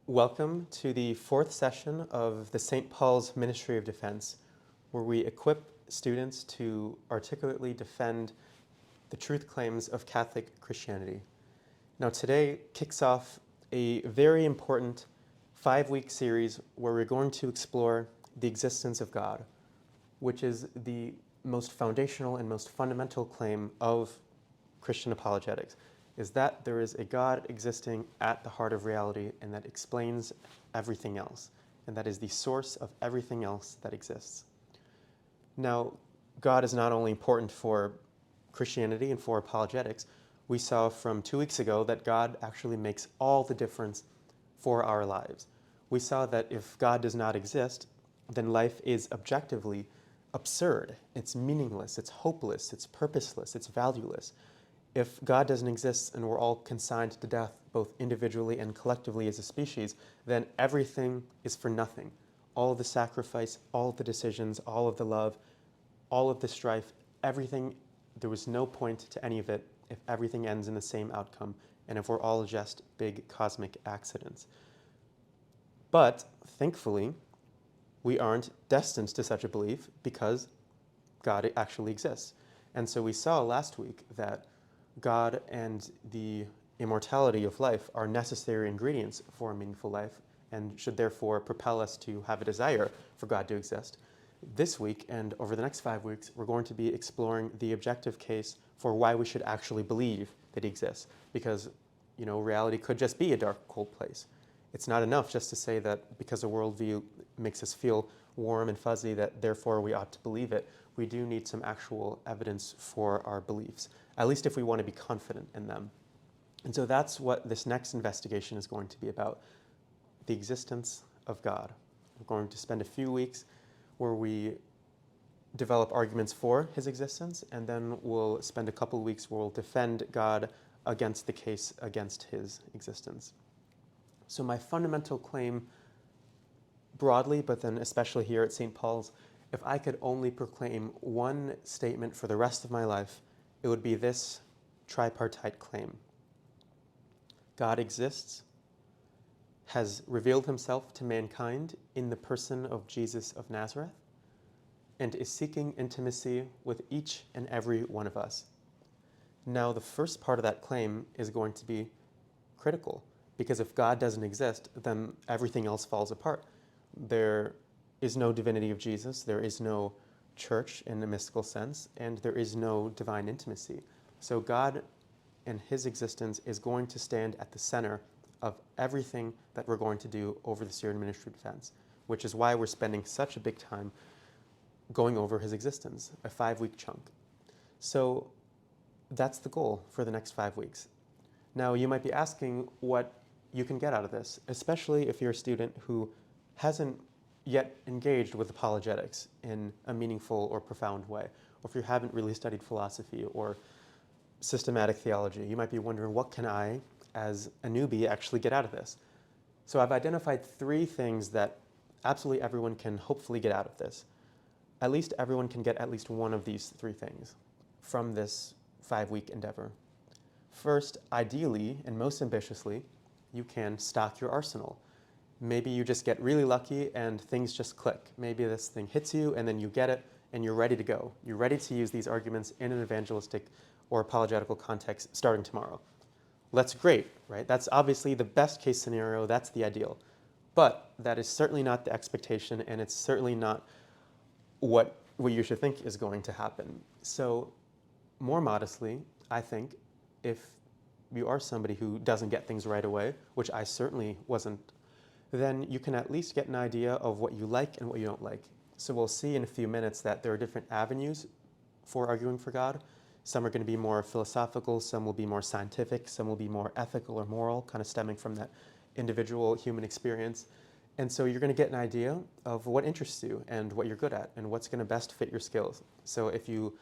Welcome to the fourth session of the St. Paul's Ministry of Defense, where we equip students to articulately defend the truth claims of Catholic Christianity. Now, today kicks off a very important 5-week series where we're going to explore the existence of God, which is the most foundational and most fundamental claim of Christian apologetics, is that there is a God existing at the heart of reality and that explains everything else, and that is the source of everything else that exists. Now, God is not only important for Christianity and for apologetics. We saw from 2 weeks ago that God actually makes all the difference for our lives. We saw that if God does not exist, then life is objectively absurd. It's meaningless, it's hopeless, it's purposeless, it's valueless. If God doesn't exist and we're all consigned to death, both individually and collectively as a species, then everything is for nothing. All of the sacrifice, all of the decisions, all of the love, all of the strife, everything, there was no point to any of it if everything ends in the same outcome and if we're all just big cosmic accidents. But thankfully, we aren't destined to such a belief because God actually exists. And so we saw last week that God and the immortality of life are necessary ingredients for a meaningful life and should therefore propel us to have a desire for God to exist. This week and over the next 5 weeks, we're going to be exploring the objective case for why we should actually believe that he exists. Because, reality could just be a dark, cold place. It's not enough just to say that because a worldview makes us feel warm and fuzzy that therefore we ought to believe it. We do need some actual evidence for our beliefs, at least if we want to be confident in them. And so that's what this next investigation is going to be about, the existence of God. We're going to spend a few weeks where we develop arguments for his existence, and then we'll spend a couple of weeks where we'll defend God against the case against his existence. So my fundamental claim broadly, but then especially here at St. Paul's, if I could only proclaim one statement for the rest of my life, it would be this tripartite claim. God exists, has revealed himself to mankind in the person of Jesus of Nazareth, and is seeking intimacy with each and every one of us. Now, the first part of that claim is going to be critical, because if God doesn't exist, then everything else falls apart. There is no divinity of Jesus, there is no church in a mystical sense, and there is no divine intimacy. So God and his existence is going to stand at the center of everything that we're going to do over the Syrian Ministry of Defense, which is why we're spending such a big time going over his existence, a 5-week chunk. So that's the goal for the next 5 weeks. Now, you might be asking what you can get out of this, especially if you're a student who hasn't yet engaged with apologetics in a meaningful or profound way, or if you haven't really studied philosophy or systematic theology. You might be wondering, what can I, as a newbie, actually get out of this? So I've identified 3 things that absolutely everyone can hopefully get out of this. At least everyone can get at least one of these 3 things from this 5-week endeavor. First, ideally, and most ambitiously, you can stock your arsenal. Maybe you just get really lucky and things just click. Maybe this thing hits you and then you get it and you're ready to go. You're ready to use these arguments in an evangelistic or apologetical context starting tomorrow. That's great, right? That's obviously the best case scenario. That's the ideal. But that is certainly not the expectation, and it's certainly not what you should think is going to happen. So more modestly, I think if you are somebody who doesn't get things right away, which I certainly wasn't, then you can at least get an idea of what you like and what you don't like. So we'll see in a few minutes that there are different avenues for arguing for God. Some are going to be more philosophical, some will be more scientific, some will be more ethical or moral, kind of stemming from that individual human experience. And so you're going to get an idea of what interests you and what you're good at and what's going to best fit your skills. So if you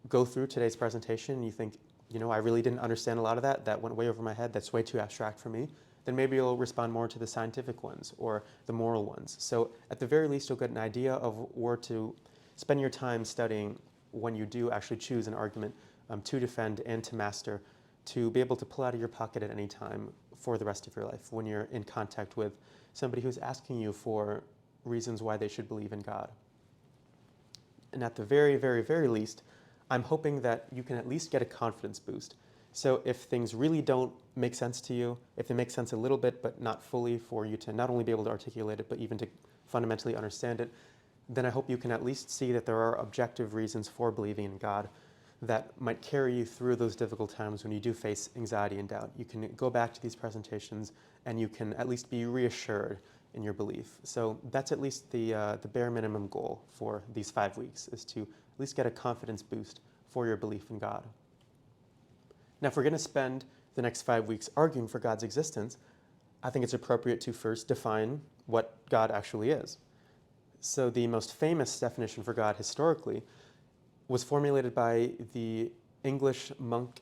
go through today's presentation and you think, I really didn't understand a lot of that went way over my head, that's way too abstract for me, then maybe you'll respond more to the scientific ones or the moral ones. So at the very least, you'll get an idea of where to spend your time studying when you do actually choose an argument to defend and to master, to be able to pull out of your pocket at any time for the rest of your life when you're in contact with somebody who's asking you for reasons why they should believe in God. And at the very, very, very least, I'm hoping that you can at least get a confidence boost. So if things really don't make sense to you, if they make sense a little bit but not fully for you to not only be able to articulate it, but even to fundamentally understand it, then I hope you can at least see that there are objective reasons for believing in God that might carry you through those difficult times when you do face anxiety and doubt. You can go back to these presentations and you can at least be reassured in your belief. So that's at least the bare minimum goal for these 5 weeks, is to at least get a confidence boost for your belief in God. Now, if we're going to spend the next 5 weeks arguing for God's existence, I think it's appropriate to first define what God actually is. So the most famous definition for God historically was formulated by the English monk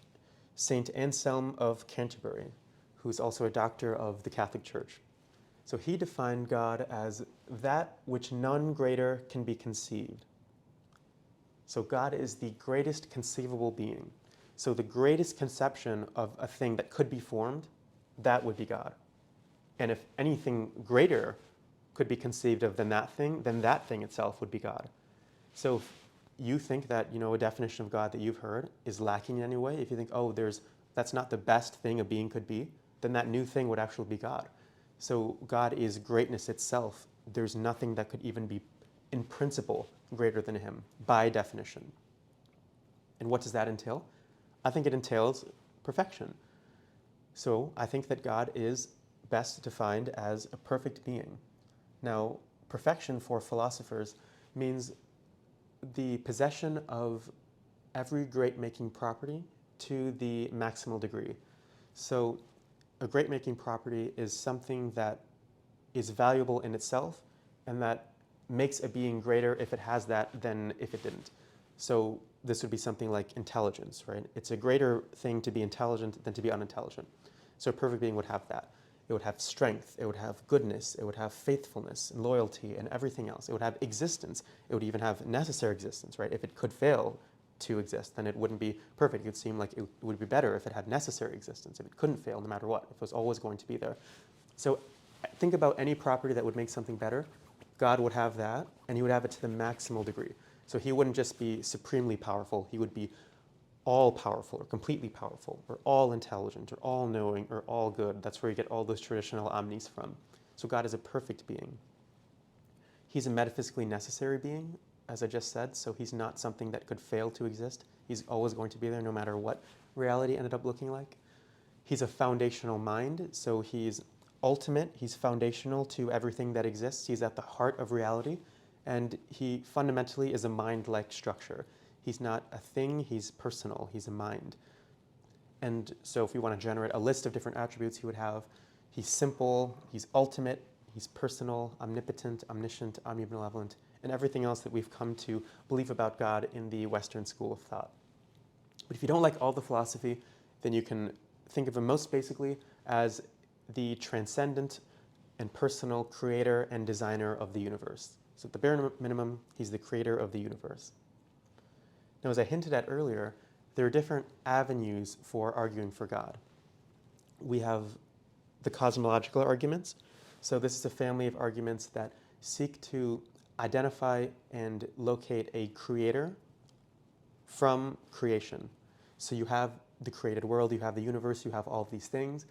Saint Anselm of Canterbury, who's also a doctor of the Catholic Church. So he defined God as that which none greater can be conceived. So God is the greatest conceivable being. So the greatest conception of a thing that could be formed, that would be God. And if anything greater could be conceived of than that thing itself would be God. So if you think that, a definition of God that you've heard is lacking in any way, if you think, that's not the best thing a being could be, then that new thing would actually be God. So God is greatness itself. There's nothing that could even be, in principle, greater than him, by definition. And what does that entail? I think it entails perfection. So I think that God is best defined as a perfect being. Now, perfection for philosophers means the possession of every great-making property to the maximal degree. So a great-making property is something that is valuable in itself and that makes a being greater if it has that than if it didn't. So this would be something like intelligence, right? It's a greater thing to be intelligent than to be unintelligent. So a perfect being would have that. It would have strength, it would have goodness, it would have faithfulness and loyalty and everything else. It would have existence. It would even have necessary existence, right? If it could fail to exist, then it wouldn't be perfect. It would seem like it would be better if it had necessary existence, if it couldn't fail no matter what, if it was always going to be there. So think about any property that would make something better. God would have that, and he would have it to the maximal degree. So he wouldn't just be supremely powerful, he would be all powerful or completely powerful or all intelligent or all knowing or all good. That's where you get all those traditional omnis from. So God is a perfect being. He's a metaphysically necessary being, as I just said, so he's not something that could fail to exist. He's always going to be there no matter what reality ended up looking like. He's a foundational mind, so he's ultimate, he's foundational to everything that exists. He's at the heart of reality, and he fundamentally is a mind-like structure. He's not a thing, he's personal, he's a mind. And so if we want to generate a list of different attributes he would have, he's simple, he's ultimate, he's personal, omnipotent, omniscient, omnibenevolent, and everything else that we've come to believe about God in the Western school of thought. But if you don't like all the philosophy, then you can think of him most basically as the transcendent and personal creator and designer of the universe. So at the bare minimum, he's the creator of the universe. Now, as I hinted at earlier, there are different avenues for arguing for God. We have the cosmological arguments. So this is a family of arguments that seek to identify and locate a creator from creation. So you have the created world, you have the universe, you have all of these things.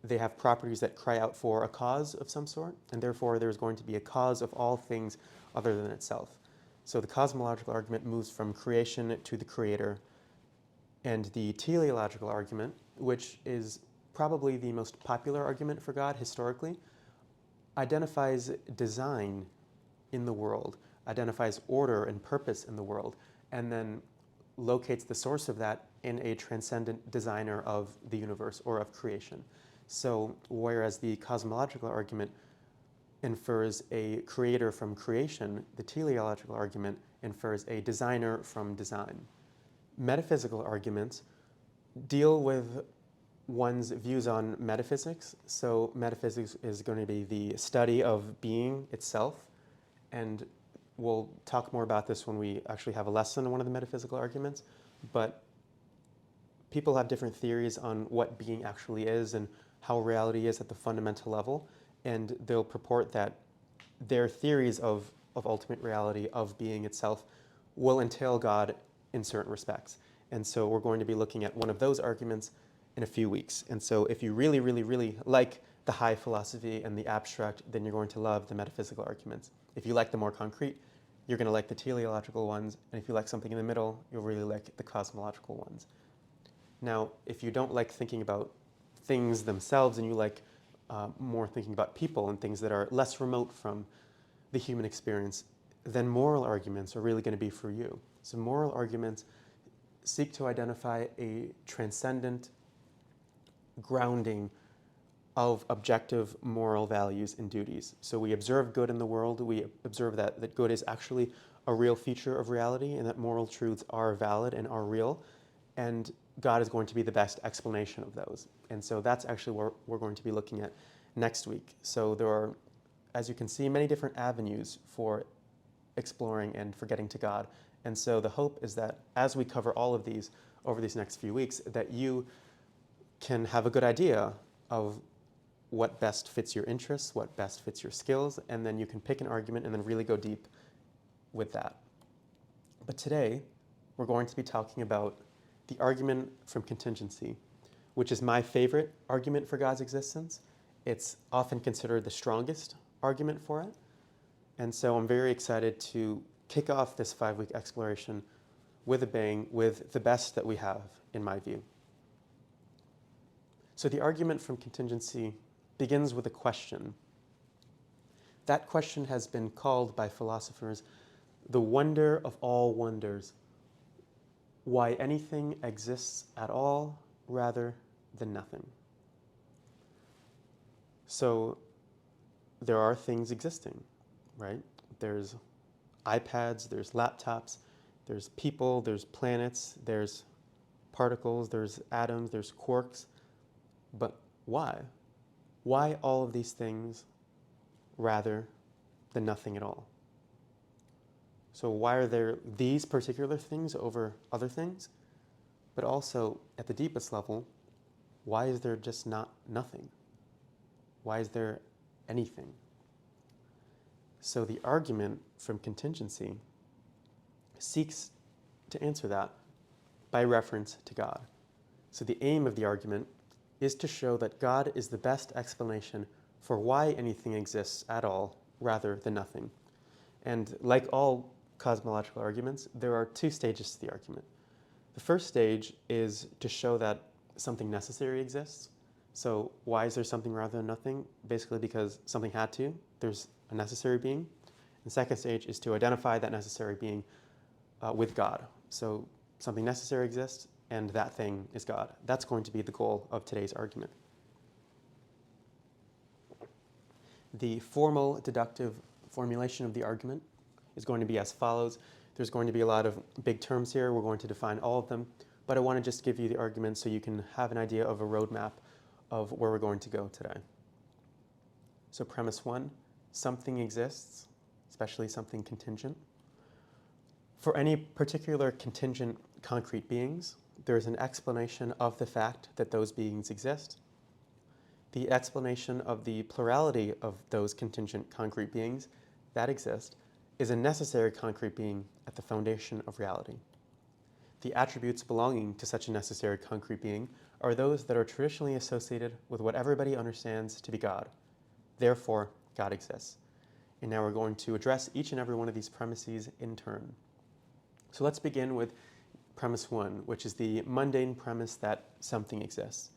They have properties that cry out for a cause of some sort, and therefore there's going to be a cause of all things other than itself. So the cosmological argument moves from creation to the creator, and the teleological argument, which is probably the most popular argument for God historically, identifies design in the world, identifies order and purpose in the world, and then locates the source of that in a transcendent designer of the universe or of creation. So whereas the cosmological argument infers a creator from creation, the teleological argument infers a designer from design. Metaphysical arguments deal with one's views on metaphysics. So metaphysics is going to be the study of being itself, and we'll talk more about this when we actually have a lesson on one of the metaphysical arguments, but people have different theories on what being actually is and how reality is at the fundamental level, and they'll purport that their theories of ultimate reality, of being itself, will entail God in certain respects. And so we're going to be looking at one of those arguments in a few weeks. And so if you really, really, really like the high philosophy and the abstract, then you're going to love the metaphysical arguments. If you like the more concrete, you're going to like the teleological ones. And if you like something in the middle, you'll really like the cosmological ones. Now, if you don't like thinking about things themselves and you like more thinking about people and things that are less remote from the human experience, then moral arguments are really going to be for you. So moral arguments seek to identify a transcendent grounding of objective moral values and duties. So we observe good in the world, we observe that good is actually a real feature of reality and that moral truths are valid and are real, and God is going to be the best explanation of those. And so that's actually what we're going to be looking at next week. So there are, as you can see, many different avenues for exploring and for getting to God. And so the hope is that as we cover all of these over these next few weeks, that you can have a good idea of what best fits your interests, what best fits your skills, and then you can pick an argument and then really go deep with that. But today, we're going to be talking about the argument from contingency, which is my favorite argument for God's existence. It's often considered the strongest argument for it. And so I'm very excited to kick off this 5-week exploration with a bang, with the best that we have, in my view. So the argument from contingency begins with a question. That question has been called by philosophers the wonder of all wonders, why anything exists at all rather than nothing. So there are things existing, right? There's iPads, there's laptops, there's people, there's planets, there's particles, there's atoms, there's quarks. But why? Why all of these things rather than nothing at all? So why are there these particular things over other things? But also, at the deepest level, why is there just not nothing? Why is there anything? So the argument from contingency seeks to answer that by reference to God. So the aim of the argument is to show that God is the best explanation for why anything exists at all rather than nothing. And like all cosmological arguments, there are two stages to the argument. The first stage is to show that something necessary exists. So why is there something rather than nothing? Basically because something had to. There's a necessary being. And the second stage is to identify that necessary being with God. So something necessary exists, and that thing is God. That's going to be the goal of today's argument. The formal deductive formulation of the argument is going to be as follows. There's going to be a lot of big terms here. We're going to define all of them, but I want to just give you the argument so you can have an idea of a roadmap of where we're going to go today. So premise 1, something exists, especially something contingent. For any particular contingent concrete beings, there is an explanation of the fact that those beings exist. The explanation of the plurality of those contingent concrete beings that exist is a necessary concrete being at the foundation of reality. The attributes belonging to such a necessary concrete being are those that are traditionally associated with what everybody understands to be God. Therefore, God exists. And now we're going to address each and every one of these premises in turn. So let's begin with premise 1, which is the mundane premise that something exists.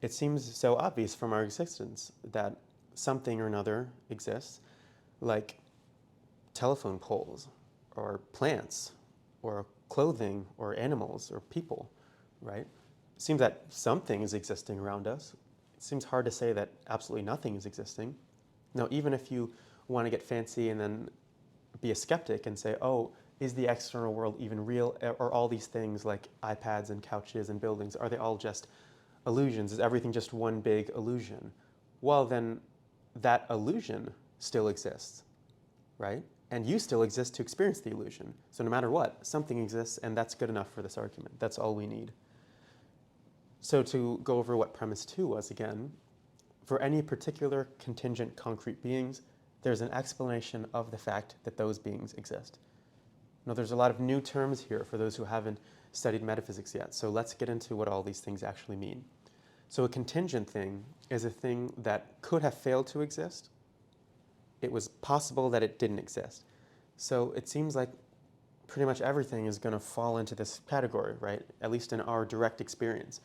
It seems so obvious from our existence that something or another exists, like telephone poles, or plants, or clothing, or animals, or people, right? It seems that something is existing around us. It seems hard to say that absolutely nothing is existing. Now, even if you want to get fancy and then be a skeptic and say, oh, is the external world even real? Or all these things like iPads and couches and buildings, are they all just illusions? Is everything just one big illusion? Well, then that illusion still exists, right? And you still exist to experience the illusion. So no matter what, something exists, and that's good enough for this argument. That's all we need. So to go over what premise 2 was again, for any particular contingent concrete beings, there's an explanation of the fact that those beings exist. Now there's a lot of new terms here for those who haven't studied metaphysics yet, so let's get into what all these things actually mean. So a contingent thing is a thing that could have failed to exist. It was possible that it didn't exist. So it seems like pretty much everything is going to fall into this category, right? At least in our direct experience.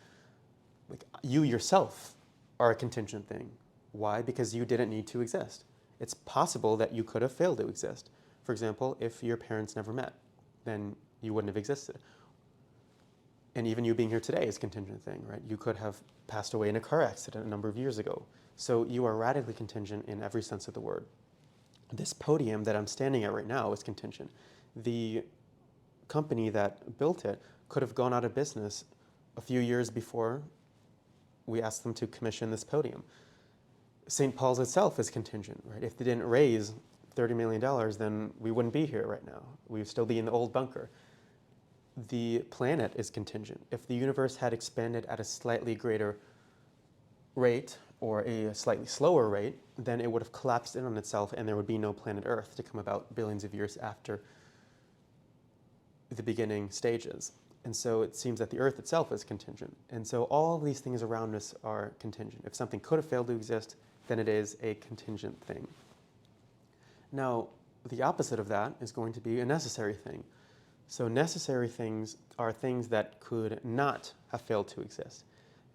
Like you yourself are a contingent thing. Why? Because you didn't need to exist. It's possible that you could have failed to exist. For example, if your parents never met, then you wouldn't have existed. And even you being here today is a contingent thing, right? You could have passed away in a car accident a number of years ago. So you are radically contingent in every sense of the word. This podium that I'm standing at right now is contingent. The company that built it could have gone out of business a few years before we asked them to commission this podium. St. Paul's itself is contingent, right? If they didn't raise $30 million, then we wouldn't be here right now. We would still be in the old bunker. The planet is contingent. If the universe had expanded at a slightly greater rate or a slightly slower rate, then it would have collapsed in on itself and there would be no planet Earth to come about billions of years after the beginning stages. And so it seems that the Earth itself is contingent. And so all these things around us are contingent. If something could have failed to exist, then it is a contingent thing. Now, the opposite of that is going to be a necessary thing. So necessary things are things that could not have failed to exist.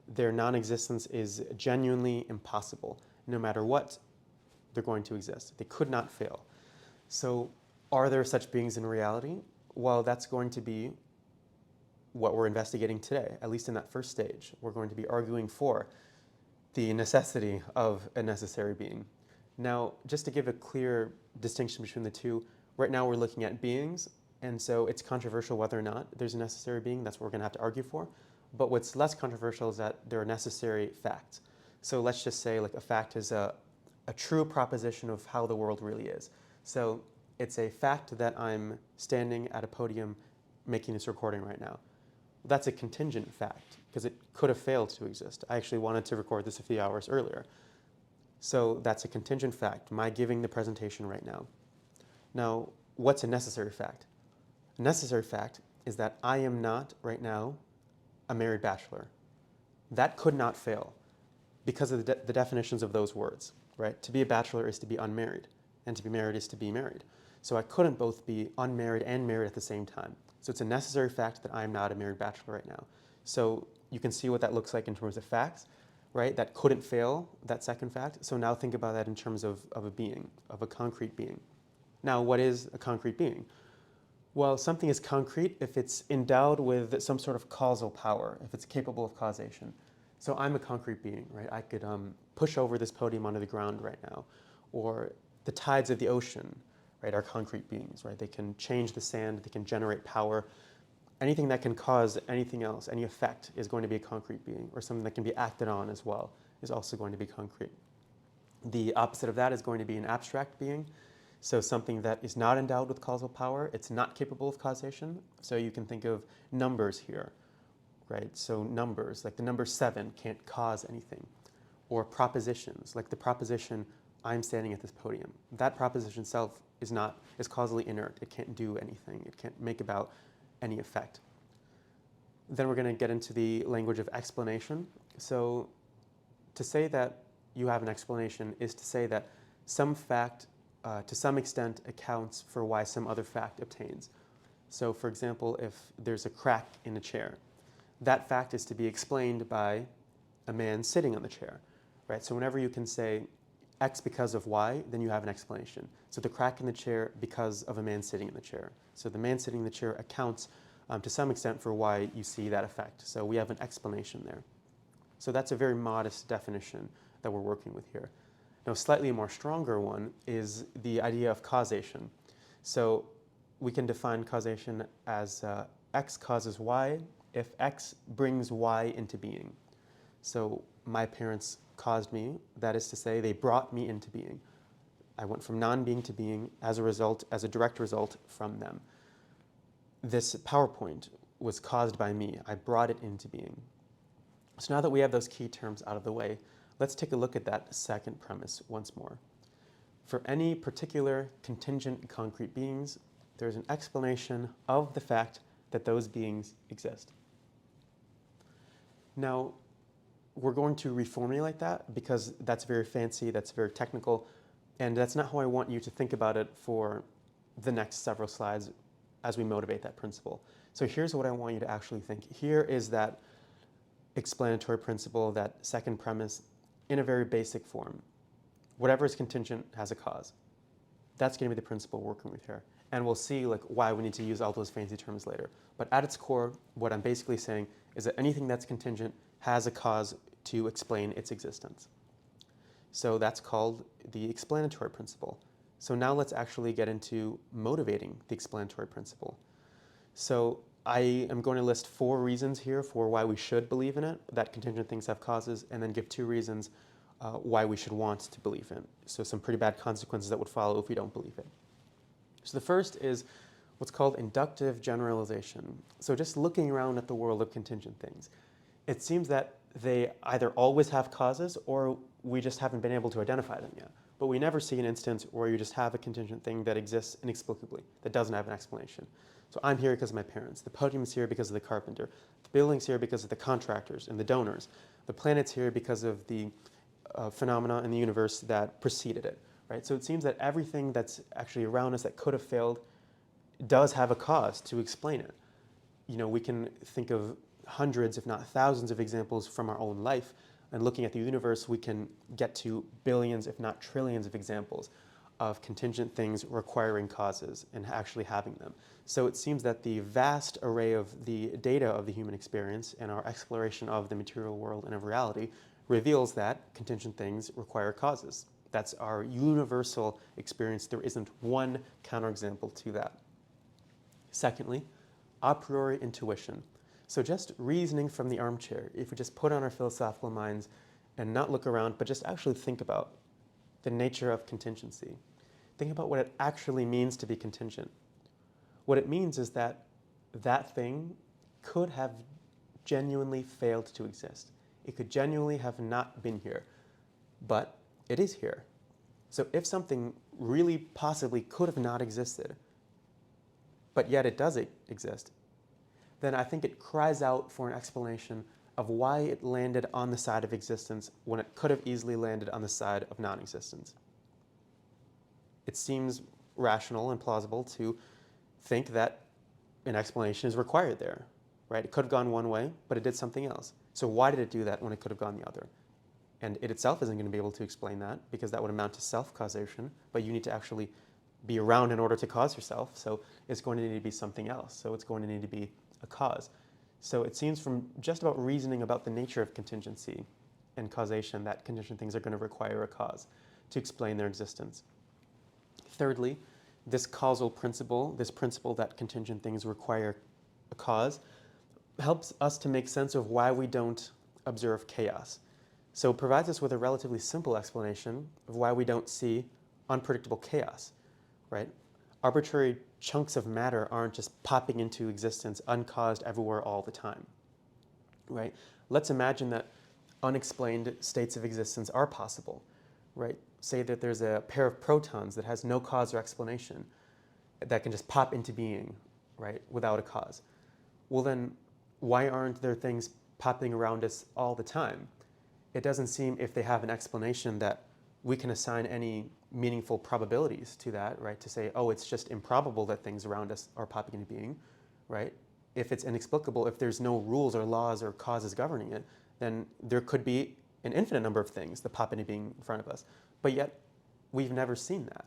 Their non-existence is genuinely impossible. No matter what, they're going to exist. They could not fail. So are there such beings in reality? Well, that's going to be what we're investigating today, at least in that first stage. We're going to be arguing for the necessity of a necessary being. Now, just to give a clear distinction between the two, right now we're looking at beings, and so it's controversial whether or not there's a necessary being. That's what we're going to have to argue for. But what's less controversial is that there are necessary facts. So let's just say like a fact is a true proposition of how the world really is. So it's a fact that I'm standing at a podium making this recording right now. That's a contingent fact because it could have failed to exist. I actually wanted to record this a few hours earlier. So that's a contingent fact, my giving the presentation right now. Now, what's a necessary fact? A necessary fact is that I am not right now a married bachelor. That could not fail because of the definitions of those words, right? To be a bachelor is to be unmarried, and to be married is to be married. So I couldn't both be unmarried and married at the same time. So it's a necessary fact that I'm not a married bachelor right now. So you can see what that looks like in terms of facts, right? That couldn't fail, that second fact. So now think about that in terms of a being, of a concrete being. Now, what is a concrete being? Well, something is concrete if it's endowed with some sort of causal power, if it's capable of causation. So I'm a concrete being, right? I could push over this podium onto the ground right now. Or the tides of the ocean, right, are concrete beings, right? They can change the sand, they can generate power. Anything that can cause anything else, any effect, is going to be a concrete being, or something that can be acted on as well is also going to be concrete. The opposite of that is going to be an abstract being. So something that is not endowed with causal power, it's not capable of causation. So you can think of numbers here, right? So numbers, like the number 7 can't cause anything. Or propositions, like the proposition, I'm standing at this podium. That proposition itself is causally inert. It can't do anything. It can't make about any effect. Then we're going to get into the language of explanation. So to say that you have an explanation is to say that some fact to some extent accounts for why some other fact obtains. So for example, if there's a crack in a chair, that fact is to be explained by a man sitting on the chair, right? So whenever you can say X because of Y, then you have an explanation. So the crack in the chair because of a man sitting in the chair. So the man sitting in the chair accounts to some extent for why you see that effect. So we have an explanation there. So that's a very modest definition that we're working with here. Now, a slightly more stronger one is the idea of causation. So we can define causation as X causes Y if X brings Y into being. So my parents caused me, that is to say, they brought me into being. I went from non-being to being as a direct result from them. This PowerPoint was caused by me. I brought it into being. So now that we have those key terms out of the way, let's take a look at that second premise once more. For any particular contingent concrete beings, there's an explanation of the fact that those beings exist. Now, we're going to reformulate that because that's very fancy, that's very technical, and that's not how I want you to think about it for the next several slides as we motivate that principle. So here's what I want you to actually think. Here is that explanatory principle, that second premise, in a very basic form. Whatever is contingent has a cause. That's going to be the principle we're working with here. And we'll see why we need to use all those fancy terms later. But at its core, what I'm basically saying is that anything that's contingent has a cause to explain its existence. So that's called the explanatory principle. So now let's actually get into motivating the explanatory principle. So I am going to list 4 reasons here for why we should believe in it, that contingent things have causes, and then give 2 reasons why we should want to believe in it. So some pretty bad consequences that would follow if we don't believe it. So the first is what's called inductive generalization. So just looking around at the world of contingent things, it seems that they either always have causes or we just haven't been able to identify them yet. But we never see an instance where you just have a contingent thing that exists inexplicably, that doesn't have an explanation. So I'm here because of my parents. The podium's here because of the carpenter. The building's here because of the contractors and the donors. The planet's here because of the phenomena in the universe that preceded it. Right? So it seems that everything that's actually around us that could have failed does have a cause to explain it. We can think of hundreds, if not thousands, of examples from our own life. And looking at the universe, we can get to billions, if not trillions, of examples of contingent things requiring causes and actually having them. So it seems that the vast array of the data of the human experience and our exploration of the material world and of reality reveals that contingent things require causes. That's our universal experience. There isn't one counterexample to that. Secondly, a priori intuition. So just reasoning from the armchair, if we just put on our philosophical minds and not look around, but just actually think about the nature of contingency. Think about what it actually means to be contingent. What it means is that that thing could have genuinely failed to exist. It could genuinely have not been here, but it is here. So if something really possibly could have not existed, but yet it does exist, then I think it cries out for an explanation of why it landed on the side of existence when it could have easily landed on the side of non-existence. It seems rational and plausible to think that an explanation is required there, right? It could have gone one way, but it did something else. So why did it do that when it could have gone the other? And it itself isn't going to be able to explain that because that would amount to self-causation, but you need to actually be around in order to cause yourself. So it's going to need to be something else. So it's going to need to be a cause. So it seems from just about reasoning about the nature of contingency and causation that contingent things are going to require a cause to explain their existence. Thirdly, this causal principle, this principle that contingent things require a cause, helps us to make sense of why we don't observe chaos. So it provides us with a relatively simple explanation of why we don't see unpredictable chaos, right? Arbitrary chunks of matter aren't just popping into existence uncaused everywhere all the time, right? Let's imagine that unexplained states of existence are possible, right? Say that there's a pair of protons that has no cause or explanation that can just pop into being, right, without a cause. Well then, why aren't there things popping around us all the time? It doesn't seem, if they have an explanation, that we can assign any meaningful probabilities to that, right? To say, oh, it's just improbable that things around us are popping into being, right? If it's inexplicable, if there's no rules or laws or causes governing it, then there could be an infinite number of things that pop into being in front of us. But yet, we've never seen that.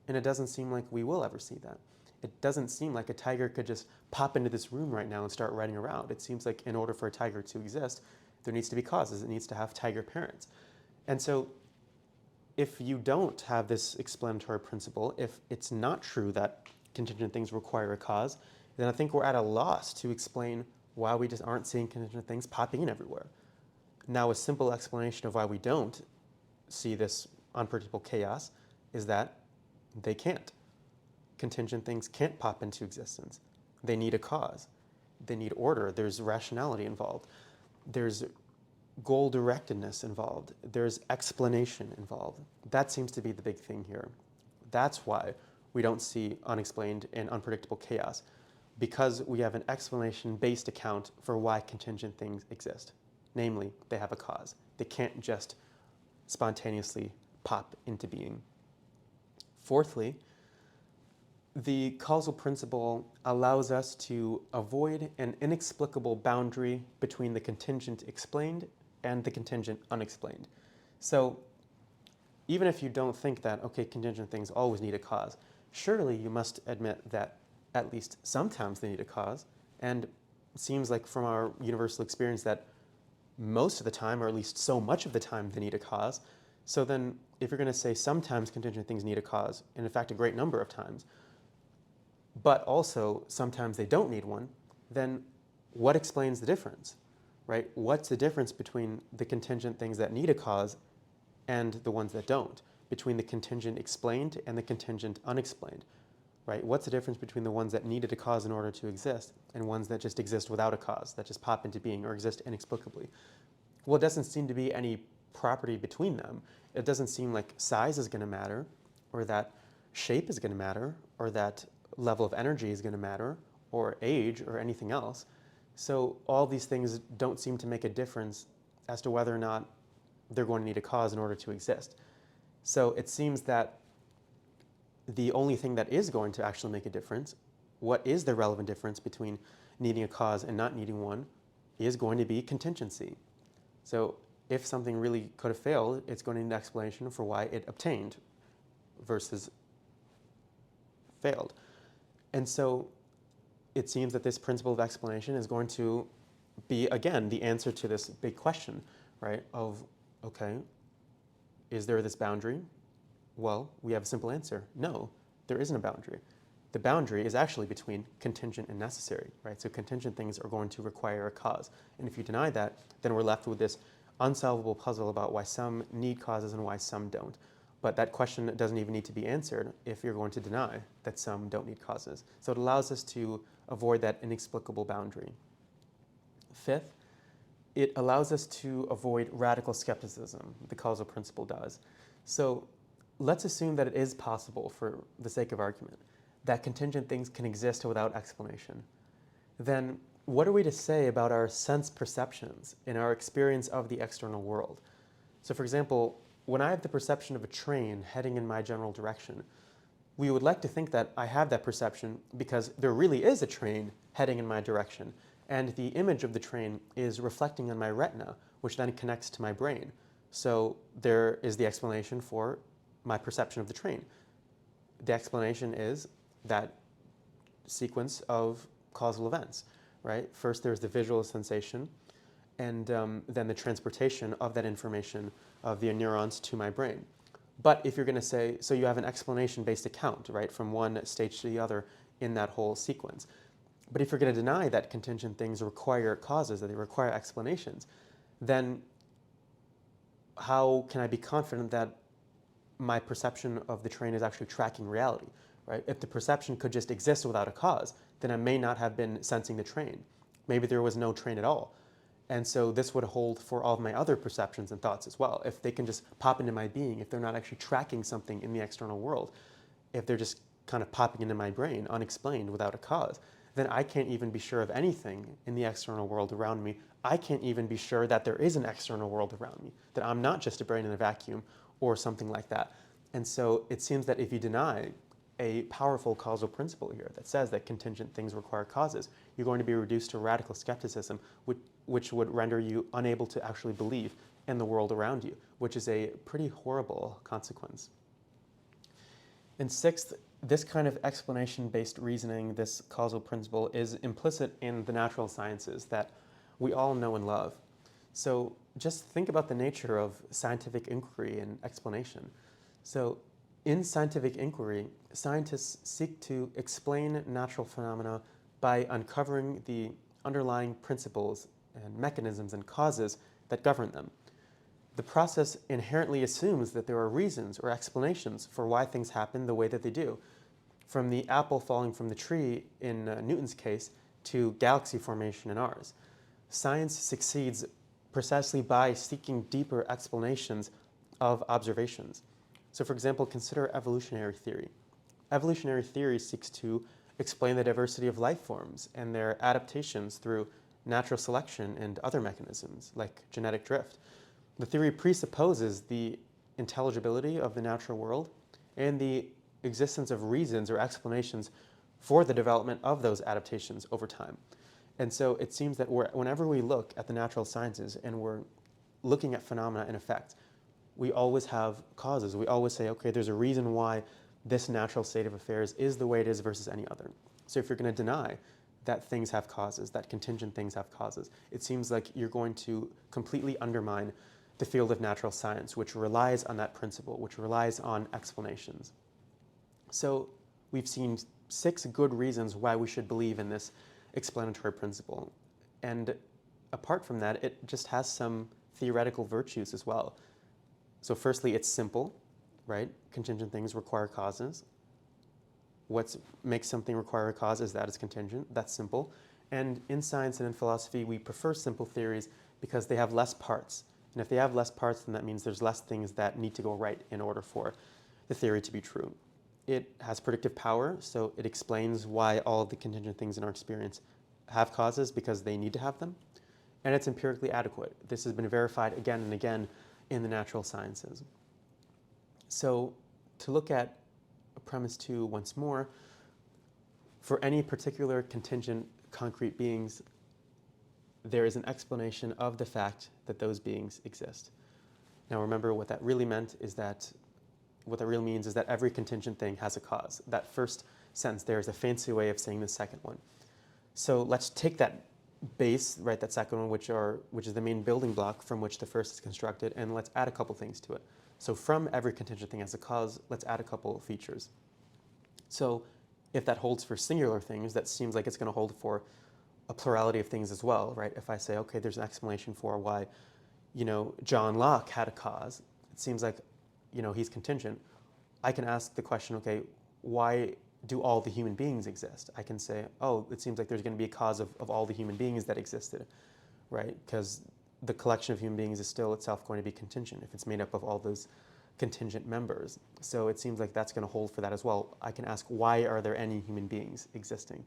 And it doesn't seem like we will ever see that. It doesn't seem like a tiger could just pop into this room right now and start running around. It seems like in order for a tiger to exist, there needs to be causes. It needs to have tiger parents. And so if you don't have this explanatory principle, if it's not true that contingent things require a cause, then I think we're at a loss to explain why we just aren't seeing contingent things popping in everywhere. Now, a simple explanation of why we don't see this unpredictable chaos is that they can't. Contingent things can't pop into existence. They need a cause. They need order. There's rationality involved. There's goal-directedness involved. There's explanation involved. That seems to be the big thing here. That's why we don't see unexplained and unpredictable chaos, because we have an explanation-based account for why contingent things exist. Namely, they have a cause. They can't just spontaneously pop into being. Fourthly, the causal principle allows us to avoid an inexplicable boundary between the contingent explained and the contingent unexplained. So even if you don't think that, okay, contingent things always need a cause, surely you must admit that at least sometimes they need a cause. And it seems like from our universal experience that most of the time, or at least so much of the time, they need a cause. So then if you're going to say sometimes contingent things need a cause, and in fact a great number of times, but also sometimes they don't need one, then what explains the difference, right? What's the difference between the contingent things that need a cause and the ones that don't? Between the contingent explained and the contingent unexplained, right? What's the difference between the ones that needed a cause in order to exist and ones that just exist without a cause, that just pop into being or exist inexplicably? Well, it doesn't seem to be any property between them. It doesn't seem like size is going to matter, or that shape is going to matter, or that level of energy is going to matter, or age, or anything else. So all these things don't seem to make a difference as to whether or not they're going to need a cause in order to exist. So it seems that the only thing that is going to actually make a difference, what is the relevant difference between needing a cause and not needing one, is going to be contingency. So if something really could have failed, it's going to need an explanation for why it obtained versus failed. And so it seems that this principle of explanation is going to be, again, the answer to this big question, right? Of, okay, is there this boundary? Well, we have a simple answer. No, there isn't a boundary. The boundary is actually between contingent and necessary, right? So contingent things are going to require a cause. And if you deny that, then we're left with this unsolvable puzzle about why some need causes and why some don't. But that question doesn't even need to be answered if you're going to deny that some don't need causes. So it allows us to avoid that inexplicable boundary. Fifth, it allows us to avoid radical skepticism, the causal principle does. So let's assume that it is possible, for the sake of argument, that contingent things can exist without explanation. Then what are we to say about our sense perceptions in our experience of the external world? So for example, when I have the perception of a train heading in my general direction, we would like to think that I have that perception because there really is a train heading in my direction, and the image of the train is reflecting on my retina, which then connects to my brain. So there is the explanation for my perception of the train. The explanation is that sequence of causal events, right? First there's the visual sensation, and then the transportation of that information of the neurons to my brain. But if you're going to say, so you have an explanation-based account, right, from one stage to the other in that whole sequence. But if you're going to deny that contingent things require causes, that they require explanations, then how can I be confident that my perception of the train is actually tracking reality, right? If the perception could just exist without a cause, then I may not have been sensing the train. Maybe there was no train at all. And so this would hold for all of my other perceptions and thoughts as well. If they can just pop into my being, if they're not actually tracking something in the external world, if they're just kind of popping into my brain unexplained without a cause, then I can't even be sure of anything in the external world around me. I can't even be sure that there is an external world around me, that I'm not just a brain in a vacuum or something like that. And so it seems that if you deny a powerful causal principle here that says that contingent things require causes, you're going to be reduced to radical skepticism, which would render you unable to actually believe in the world around you, which is a pretty horrible consequence. And sixth, this kind of explanation-based reasoning, this causal principle, is implicit in the natural sciences that we all know and love. So just think about the nature of scientific inquiry and explanation. So in scientific inquiry, scientists seek to explain natural phenomena by uncovering the underlying principles and mechanisms and causes that govern them. The process inherently assumes that there are reasons or explanations for why things happen the way that they do. From the apple falling from the tree in Newton's case to galaxy formation in ours. Science succeeds precisely by seeking deeper explanations of observations. So for example, consider evolutionary theory. Evolutionary theory seeks to explain the diversity of life forms and their adaptations through natural selection and other mechanisms like genetic drift. The theory presupposes the intelligibility of the natural world and the existence of reasons or explanations for the development of those adaptations over time. And so it seems that whenever we look at the natural sciences and we're looking at phenomena in effect, we always have causes. We always say, okay, there's a reason why this natural state of affairs is the way it is versus any other. So if you're going to deny that things have causes, that contingent things have causes, it seems like you're going to completely undermine the field of natural science, which relies on that principle, which relies on explanations. So we've seen 6 good reasons why we should believe in this explanatory principle. And apart from that, it just has some theoretical virtues as well. So firstly, it's simple, right? Contingent things require causes. What makes something require a cause is that it's contingent. That's simple. And in science and in philosophy, we prefer simple theories because they have less parts. And if they have less parts, then that means there's less things that need to go right in order for the theory to be true. It has predictive power, so it explains why all of the contingent things in our experience have causes because they need to have them. And it's empirically adequate. This has been verified again and again in the natural sciences. So to look at premise 2 once more, for any particular contingent concrete beings, there is an explanation of the fact that those beings exist. Now remember, what that really means is that every contingent thing has a cause. That first sentence there is a fancy way of saying the second one. So let's take that base, right, that second one, which is the main building block from which the first is constructed, and let's add a couple things to it. So from every contingent thing has a cause, let's add a couple of features. So if that holds for singular things, that seems like it's going to hold for a plurality of things as well, right? If I say, okay, there's an explanation for why, John Locke had a cause, it seems like, he's contingent. I can ask the question, okay, why do all the human beings exist? I can say, oh, it seems like there's going to be a cause of all the human beings that existed, right? Because the collection of human beings is still itself going to be contingent if it's made up of all those contingent members. So it seems like that's going to hold for that as well. I can ask, why are there any human beings existing?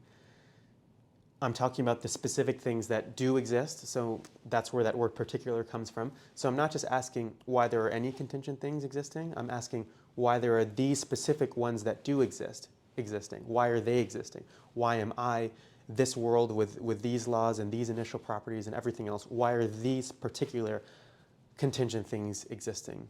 I'm talking about the specific things that do exist, so that's where that word particular comes from. So I'm not just asking why there are any contingent things existing, I'm asking why there are these specific ones that do existing. Why are they existing? Why am I, this world with these laws and these initial properties and everything else, why are these particular contingent things existing?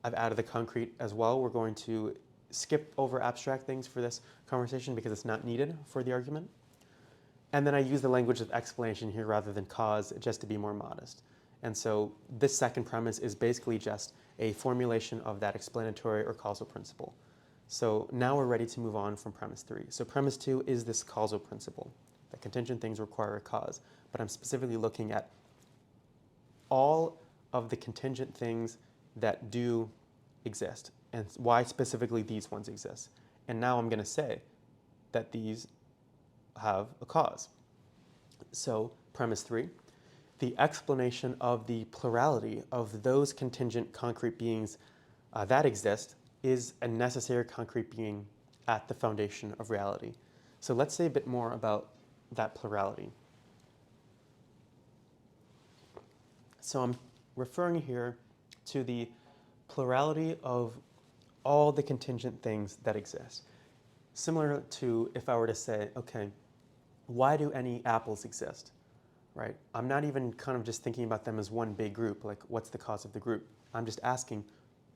I've added the concrete as well. We're going to skip over abstract things for this conversation because it's not needed for the argument. And then I use the language of explanation here rather than cause, just to be more modest. And so this second premise is basically just a formulation of that explanatory or causal principle. So now we're ready to move on from premise 3. So premise 2 is this causal principle, that contingent things require a cause. But I'm specifically looking at all of the contingent things that do exist, and why specifically these ones exist. And now I'm going to say that these have a cause. So premise 3, the explanation of the plurality of those contingent concrete beings that exist is a necessary concrete being at the foundation of reality. So let's say a bit more about that plurality. So I'm referring here to the plurality of all the contingent things that exist. Similar to if I were to say, okay, why do any apples exist, right? I'm not even kind of just thinking about them as one big group, like what's the cause of the group? I'm just asking,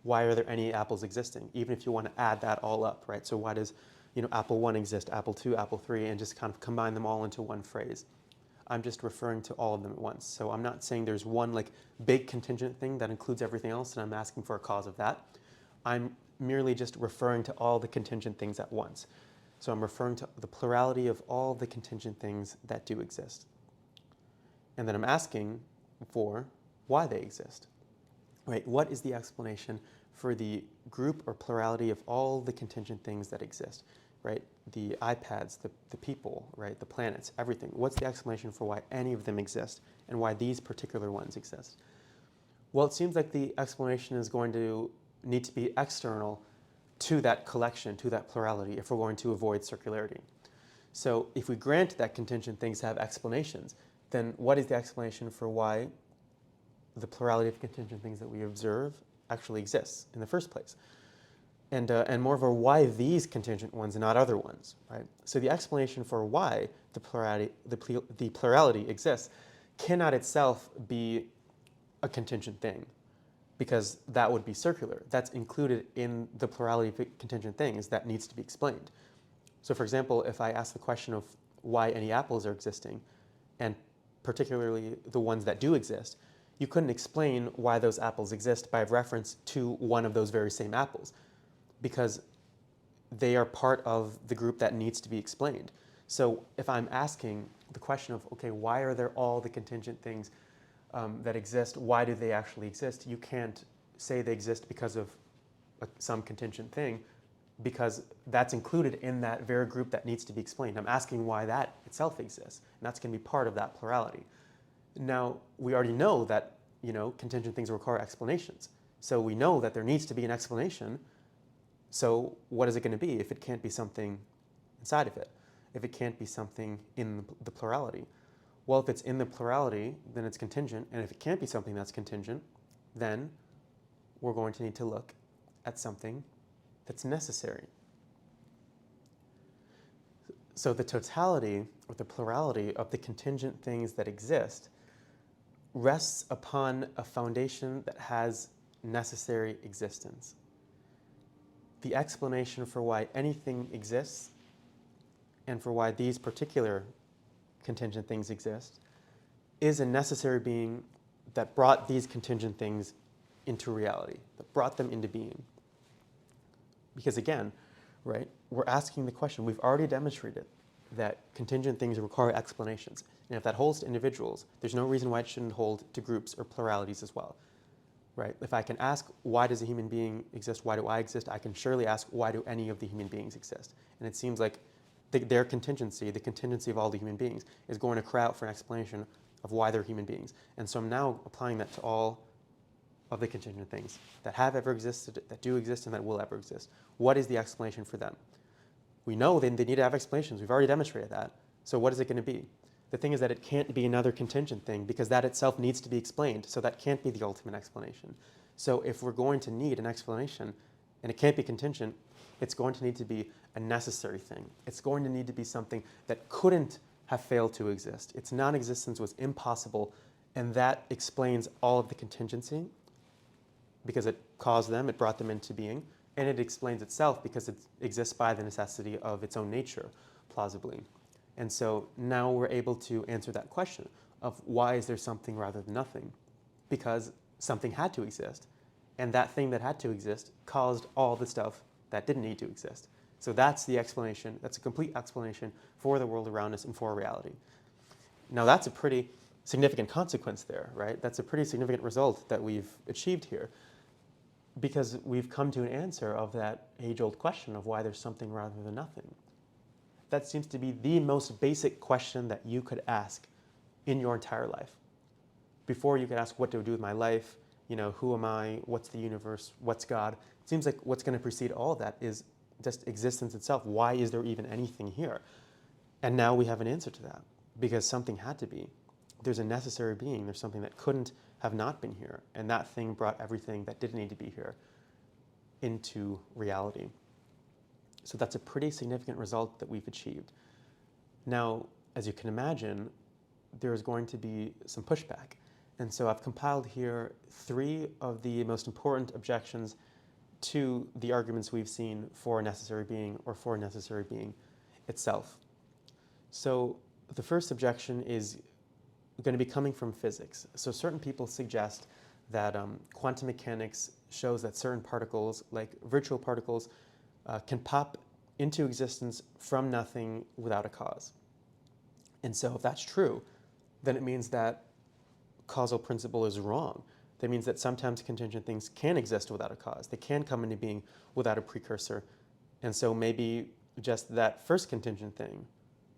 why are there any apples existing? Even if you want to add that all up, right? So why does, apple 1 exist, apple 2, apple 3, and just kind of combine them all into one phrase? I'm just referring to all of them at once. So I'm not saying there's one like big contingent thing that includes everything else and I'm asking for a cause of that. I'm merely just referring to all the contingent things at once. So I'm referring to the plurality of all the contingent things that do exist. And then I'm asking for why they exist. Right? What is the explanation for the group or plurality of all the contingent things that exist? right? The iPads, the people, right? The planets, everything. What's the explanation for why any of them exist and why these particular ones exist? Well, it seems like the explanation is going to need to be external to that collection, to that plurality, if we're going to avoid circularity. So if we grant that contingent things have explanations, then what is the explanation for why the plurality of contingent things that we observe actually exists in the first place? And moreover, why these contingent ones and not other ones, right? So the explanation for why the plurality exists cannot itself be a contingent thing, because that would be circular. That's included in the plurality of contingent things that needs to be explained. So for example, if I ask the question of why any apples are existing, and particularly the ones that do exist, you couldn't explain why those apples exist by reference to one of those very same apples, because they are part of the group that needs to be explained. So if I'm asking the question of, okay, why are there all the contingent things that exist? Why do they actually exist? You can't say they exist because of some contingent thing, because that's included in that very group that needs to be explained. I'm asking why that itself exists, and that's going to be part of that plurality. Now, we already know that, contingent things require explanations. So we know that there needs to be an explanation. So what is it going to be if it can't be something inside of it? If it can't be something in the plurality? Well, if it's in the plurality, then it's contingent. And if it can't be something that's contingent, then we're going to need to look at something that's necessary. So the totality or the plurality of the contingent things that exist rests upon a foundation that has necessary existence. The explanation for why anything exists and for why these particular contingent things exist is a necessary being that brought these contingent things into reality, that brought them into being. Because again, right, we're asking the question, we've already demonstrated that contingent things require explanations. And if that holds to individuals, there's no reason why it shouldn't hold to groups or pluralities as well. Right? If I can ask, why does a human being exist? Why do I exist? I can surely ask, why do any of the human beings exist? And it seems like their contingency, the contingency of all the human beings, is going to cry out for an explanation of why they're human beings. And so I'm now applying that to all of the contingent things that have ever existed, that do exist, and that will ever exist. What is the explanation for them? We know they need to have explanations. We've already demonstrated that. So what is it going to be? The thing is that it can't be another contingent thing, because that itself needs to be explained. So that can't be the ultimate explanation. So if we're going to need an explanation, and it can't be contingent, it's going to need to be a necessary thing. It's going to need to be something that couldn't have failed to exist. Its non-existence was impossible, and that explains all of the contingency, because it caused them, it brought them into being, and it explains itself because it exists by the necessity of its own nature, plausibly. And so now we're able to answer that question of why is there something rather than nothing? Because something had to exist, and that thing that had to exist caused all the stuff that didn't need to exist. So that's the explanation, that's a complete explanation for the world around us and for reality. Now that's a pretty significant consequence there, right? That's a pretty significant result that we've achieved here, because we've come to an answer of that age-old question of why there's something rather than nothing. That seems to be the most basic question that you could ask in your entire life. Before you could ask, what do I do with my life? Who am I? What's the universe? What's God? It seems like what's going to precede all of that is just existence itself. Why is there even anything here? And now we have an answer to that, because something had to be. There's a necessary being. There's something that couldn't have not been here. And that thing brought everything that didn't need to be here into reality. So that's a pretty significant result that we've achieved. Now, as you can imagine, there's going to be some pushback. And so I've compiled here 3 of the most important objections to the arguments we've seen for a necessary being or for a necessary being itself. So the first objection is going to be coming from physics. So certain people suggest that quantum mechanics shows that certain particles, like virtual particles, can pop into existence from nothing without a cause. And so if that's true, then it means that causal principle is wrong. That means that sometimes contingent things can exist without a cause. They can come into being without a precursor. And so maybe just that first contingent thing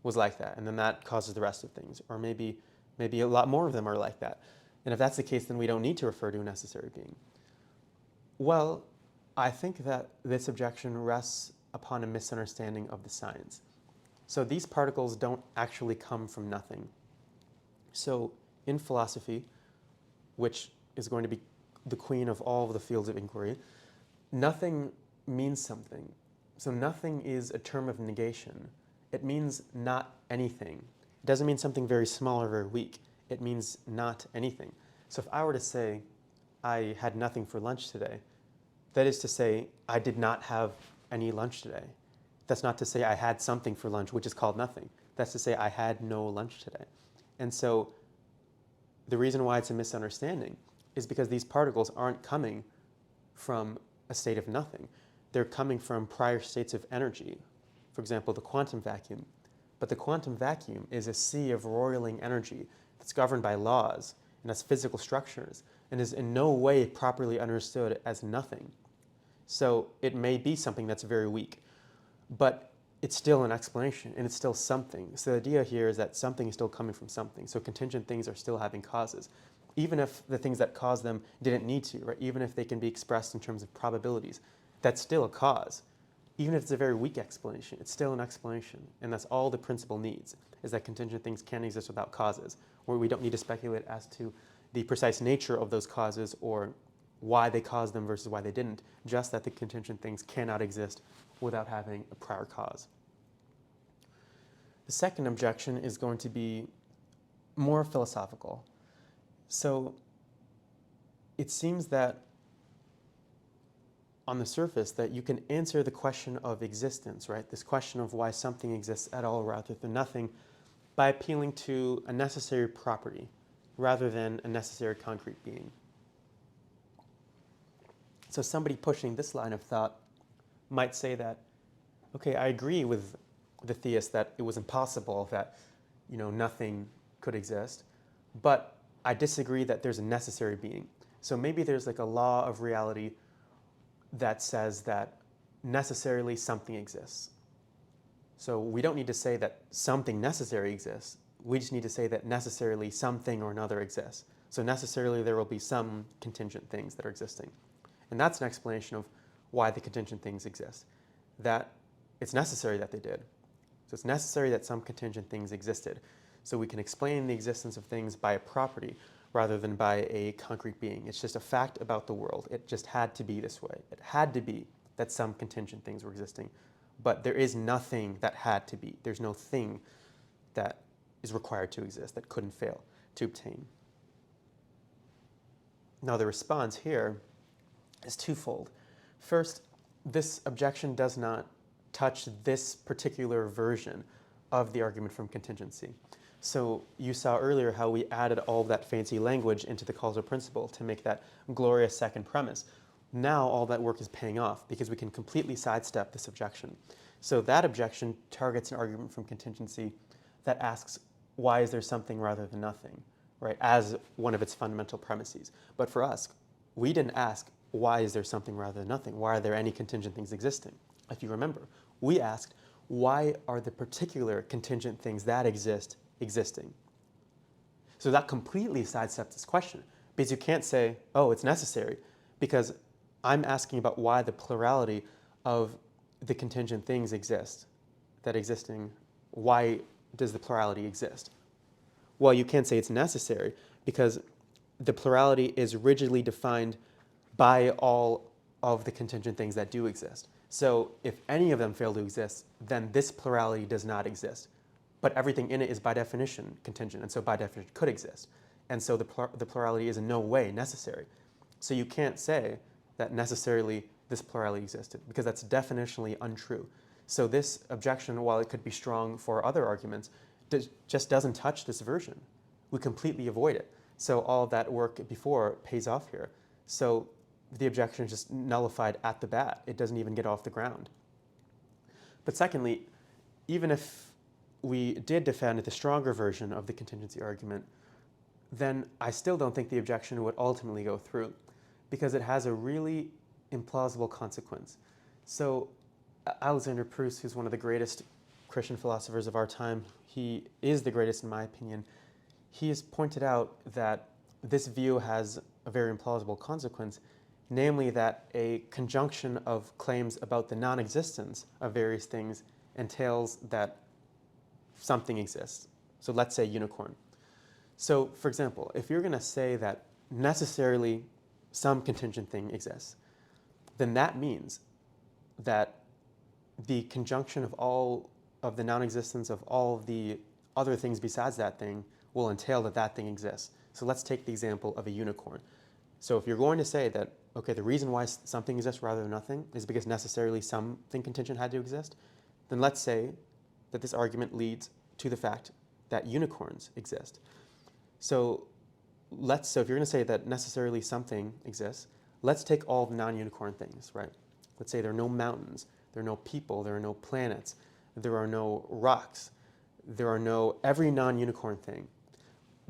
was like that, and then that causes the rest of things. Or maybe a lot more of them are like that. And if that's the case, then we don't need to refer to a necessary being. Well, I think that this objection rests upon a misunderstanding of the science. So these particles don't actually come from nothing. So in philosophy, which is going to be the queen of all of the fields of inquiry, nothing means something. So nothing is a term of negation. It means not anything. It doesn't mean something very small or very weak. It means not anything. So if I were to say, I had nothing for lunch today, that is to say, I did not have any lunch today. That's not to say I had something for lunch, which is called nothing. That's to say I had no lunch today. And so the reason why it's a misunderstanding is because these particles aren't coming from a state of nothing. They're coming from prior states of energy. For example, the quantum vacuum. But the quantum vacuum is a sea of roiling energy that's governed by laws and has physical structures and is in no way properly understood as nothing. So it may be something that's very weak, but it's still an explanation and it's still something. So the idea here is that something is still coming from something. So contingent things are still having causes, even if the things that cause them didn't need to, right? Even if they can be expressed in terms of probabilities, that's still a cause. Even if it's a very weak explanation, it's still an explanation. And that's all the principle needs, is that contingent things can exist without causes, where we don't need to speculate as to the precise nature of those causes or why they caused them versus why they didn't, just that the contingent things cannot exist without having a prior cause. The second objection is going to be more philosophical. So it seems that on the surface that you can answer the question of existence, right? This question of why something exists at all rather than nothing by appealing to a necessary property rather than a necessary concrete being. So somebody pushing this line of thought might say that, okay, I agree with the theist that it was impossible that, nothing could exist, but I disagree that there's a necessary being. So maybe there's like a law of reality that says that necessarily something exists. So we don't need to say that something necessary exists. We just need to say that necessarily something or another exists. So necessarily there will be some contingent things that are existing. And that's an explanation of why the contingent things exist. That it's necessary that they did. So it's necessary that some contingent things existed. So we can explain the existence of things by a property rather than by a concrete being. It's just a fact about the world. It just had to be this way. It had to be that some contingent things were existing. But there is nothing that had to be. There's no thing that is required to exist that couldn't fail to obtain. Now the response here is twofold. First, this objection does not touch this particular version of the argument from contingency. So you saw earlier how we added all that fancy language into the causal principle to make that glorious second premise. Now all that work is paying off because we can completely sidestep this objection. So that objection targets an argument from contingency that asks, why is there something rather than nothing, right, as one of its fundamental premises. But for us, we didn't ask, why is there something rather than nothing? Why are there any contingent things existing? If you remember, we asked, why are the particular contingent things that exist existing? So that completely sidesteps this question, because you can't say, oh, it's necessary, because I'm asking about why the plurality of the contingent things exist, that existing, why does the plurality exist? Well, you can't say it's necessary, because the plurality is rigidly defined by all of the contingent things that do exist. So if any of them fail to exist, then this plurality does not exist. But everything in it is by definition contingent, and so by definition could exist. And so the plurality is in no way necessary. So you can't say that necessarily this plurality existed, because that's definitionally untrue. So this objection, while it could be strong for other arguments, just doesn't touch this version. We completely avoid it. So all of that work before pays off here. So the objection is just nullified at the bat. It doesn't even get off the ground. But secondly, even if we did defend the stronger version of the contingency argument, then I still don't think the objection would ultimately go through, because it has a really implausible consequence. So Alexander Proust, who's one of the greatest Christian philosophers of our time, he is the greatest in my opinion, he has pointed out that this view has a very implausible consequence, namely that a conjunction of claims about the non-existence of various things entails that something exists. So let's say unicorn. So for example, if you're going to say that necessarily some contingent thing exists, then that means that the conjunction of all of the non-existence of all of the other things besides that thing will entail that that thing exists. So let's take the example of a unicorn. So if you're going to say that, okay, the reason why something exists rather than nothing is because necessarily something contingent had to exist, then let's say that this argument leads to the fact that unicorns exist. So if you're going to say that necessarily something exists, let's take all the non-unicorn things, right? Let's say there are no mountains, there are no people, there are no planets, there are no rocks, there are no every non-unicorn thing.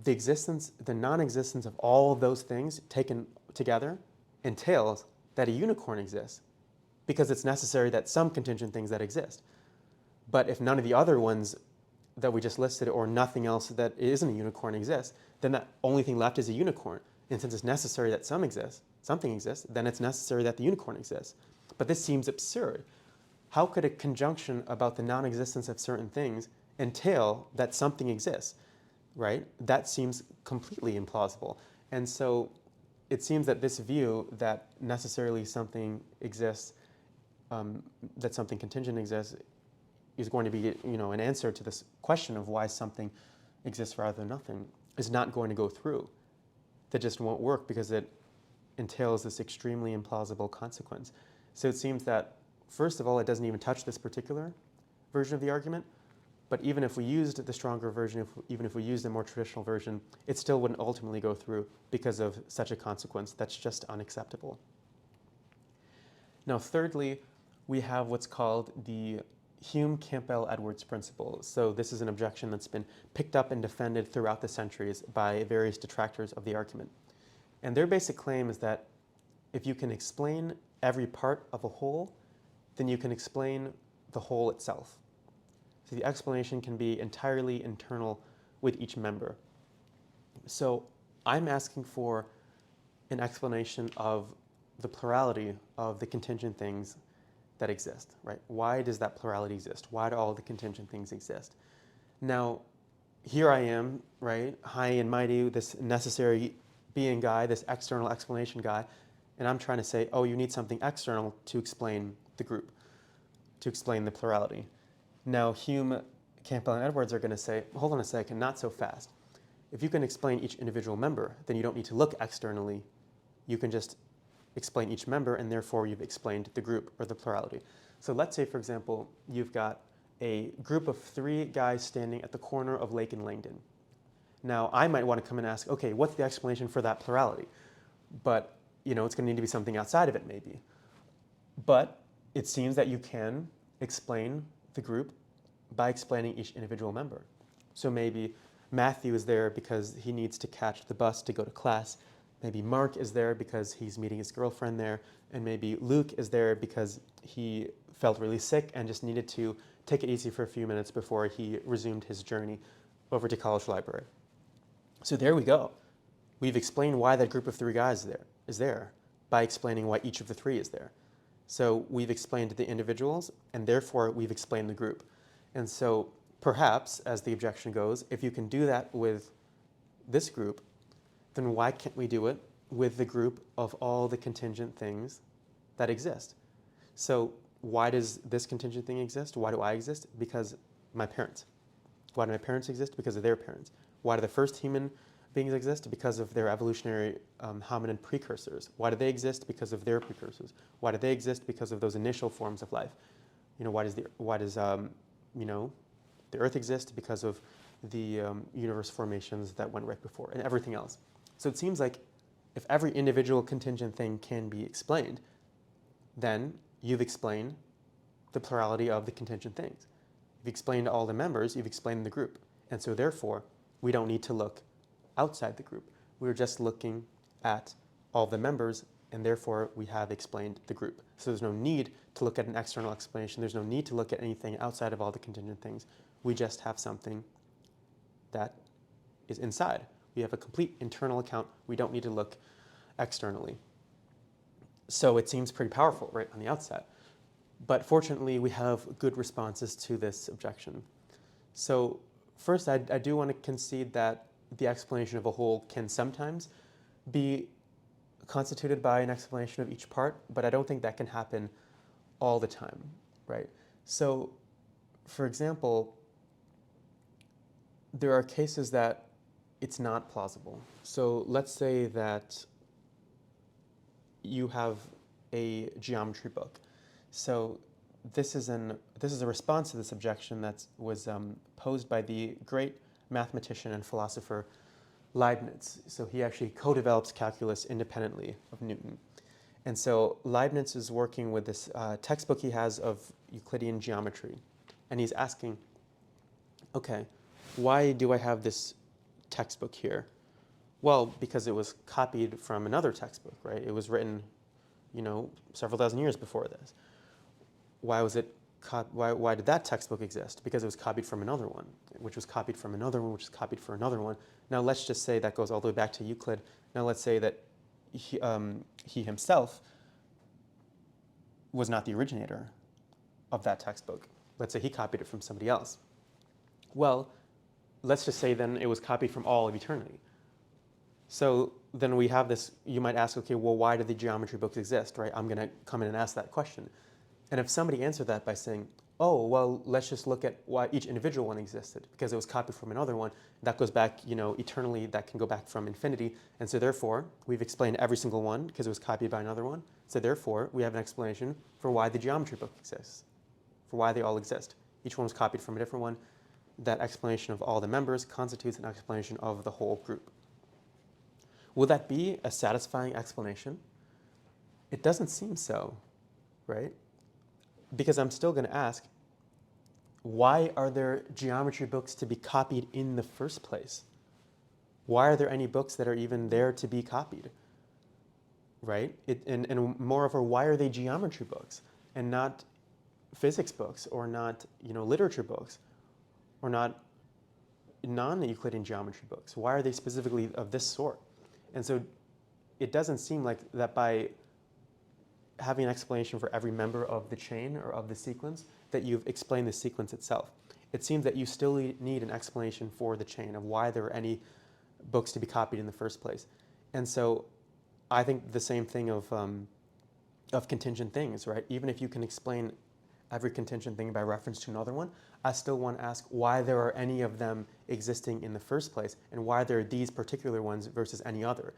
The non-existence of all of those things taken together entails that a unicorn exists because it's necessary that some contingent things that exist. But if none of the other ones that we just listed or nothing else that isn't a unicorn exists, then the only thing left is a unicorn. And since it's necessary that something exists, then it's necessary that the unicorn exists. But this seems absurd. How could a conjunction about the non-existence of certain things entail that something exists, right? That seems completely implausible. And so it seems that this view that necessarily something exists, that something contingent exists, is going to be, an answer to this question of why something exists rather than nothing is not going to go through. That just won't work because it entails this extremely implausible consequence. So it seems that, first of all, it doesn't even touch this particular version of the argument, but even if we used the stronger version, even if we used a more traditional version, it still wouldn't ultimately go through because of such a consequence that's just unacceptable. Now, thirdly, we have what's called the Hume-Campbell-Edwards principle. So this is an objection that's been picked up and defended throughout the centuries by various detractors of the argument. And their basic claim is that if you can explain every part of a whole, then you can explain the whole itself. So the explanation can be entirely internal with each member. So I'm asking for an explanation of the plurality of the contingent things that exist, right? Why does that plurality exist? Why do all the contingent things exist? Now, here I am, right, high and mighty, this necessary being guy, this external explanation guy, and I'm trying to say, oh, you need something external to explain the group, to explain the plurality. Now, Hume, Campbell, and Edwards are going to say, hold on a second, not so fast. If you can explain each individual member, then you don't need to look externally. You can just explain each member, and therefore you've explained the group or the plurality. So let's say, for example, you've got a group of 3 guys standing at the corner of Lake and Langdon. Now, I might want to come and ask, okay, what's the explanation for that plurality? But, it's going to need to be something outside of it, maybe. But it seems that you can explain the group by explaining each individual member. So maybe Matthew is there because he needs to catch the bus to go to class. Maybe Mark is there because he's meeting his girlfriend there. And maybe Luke is there because he felt really sick and just needed to take it easy for a few minutes before he resumed his journey over to college library. So there we go. We've explained why that group of 3 guys is there by explaining why each of the 3 is there. So we've explained the individuals, and therefore we've explained the group. And so perhaps, as the objection goes, if you can do that with this group, then why can't we do it with the group of all the contingent things that exist? So why does this contingent thing exist? Why do I exist? Because my parents. Why do my parents exist? Because of their parents. Why do the first human beings exist? Because of their evolutionary hominid precursors. Why do they exist? Because of their precursors. Why do they exist? Because of those initial forms of life. Why does the Earth exist? Because of the universe formations that went right before, and everything else. So it seems like if every individual contingent thing can be explained, then you've explained the plurality of the contingent things. You've explained all the members, you've explained the group. And so therefore, we don't need to look outside the group. We're just looking at all the members and therefore we have explained the group. So there's no need to look at an external explanation. There's no need to look at anything outside of all the contingent things. We just have something that is inside. We have a complete internal account. We don't need to look externally. So it seems pretty powerful right on the outset. But fortunately, we have good responses to this objection. So first, I do want to concede that the explanation of a whole can sometimes be constituted by an explanation of each part, but I don't think that can happen all the time, right? So, for example, there are cases that it's not plausible. So let's say that you have a geometry book. So this is a response to this objection that was posed by the great mathematician and philosopher Leibniz. So he actually co-develops calculus independently of Newton. And so Leibniz is working with this textbook he has of Euclidean geometry. And he's asking, okay, why do I have this textbook here? Well, because it was copied from another textbook, right? It was written, several thousand years before this. Why was it? Why did that textbook exist? Because it was copied from another one, which was copied from another one, which was copied from another one. Now let's just say that goes all the way back to Euclid. Now let's say that he himself was not the originator of that textbook. Let's say he copied it from somebody else. Well, let's just say then it was copied from all of eternity. So then we have this, you might ask, okay, well, why do the geometry books exist, right? I'm going to come in and ask that question. And if somebody answered that by saying, oh, well, let's just look at why each individual one existed, because it was copied from another one, that goes back, eternally, that can go back from infinity. And so therefore, we've explained every single one because it was copied by another one. So therefore, we have an explanation for why the geometry book exists, for why they all exist. Each one was copied from a different one. That explanation of all the members constitutes an explanation of the whole group. Will that be a satisfying explanation? It doesn't seem so, right? Because I'm still going to ask, why are there geometry books to be copied in the first place? Why are there any books that are even there to be copied, right? And moreover, why are they geometry books and not physics books or not literature books or not non-Euclidean geometry books? Why are they specifically of this sort? And so it doesn't seem like that by having an explanation for every member of the chain or of the sequence that you've explained the sequence itself. It seems that you still need an explanation for the chain of why there are any books to be copied in the first place. And so I think the same thing of contingent things, right? Even if you can explain every contingent thing by reference to another one, I still want to ask why there are any of them existing in the first place and why there are these particular ones versus any other.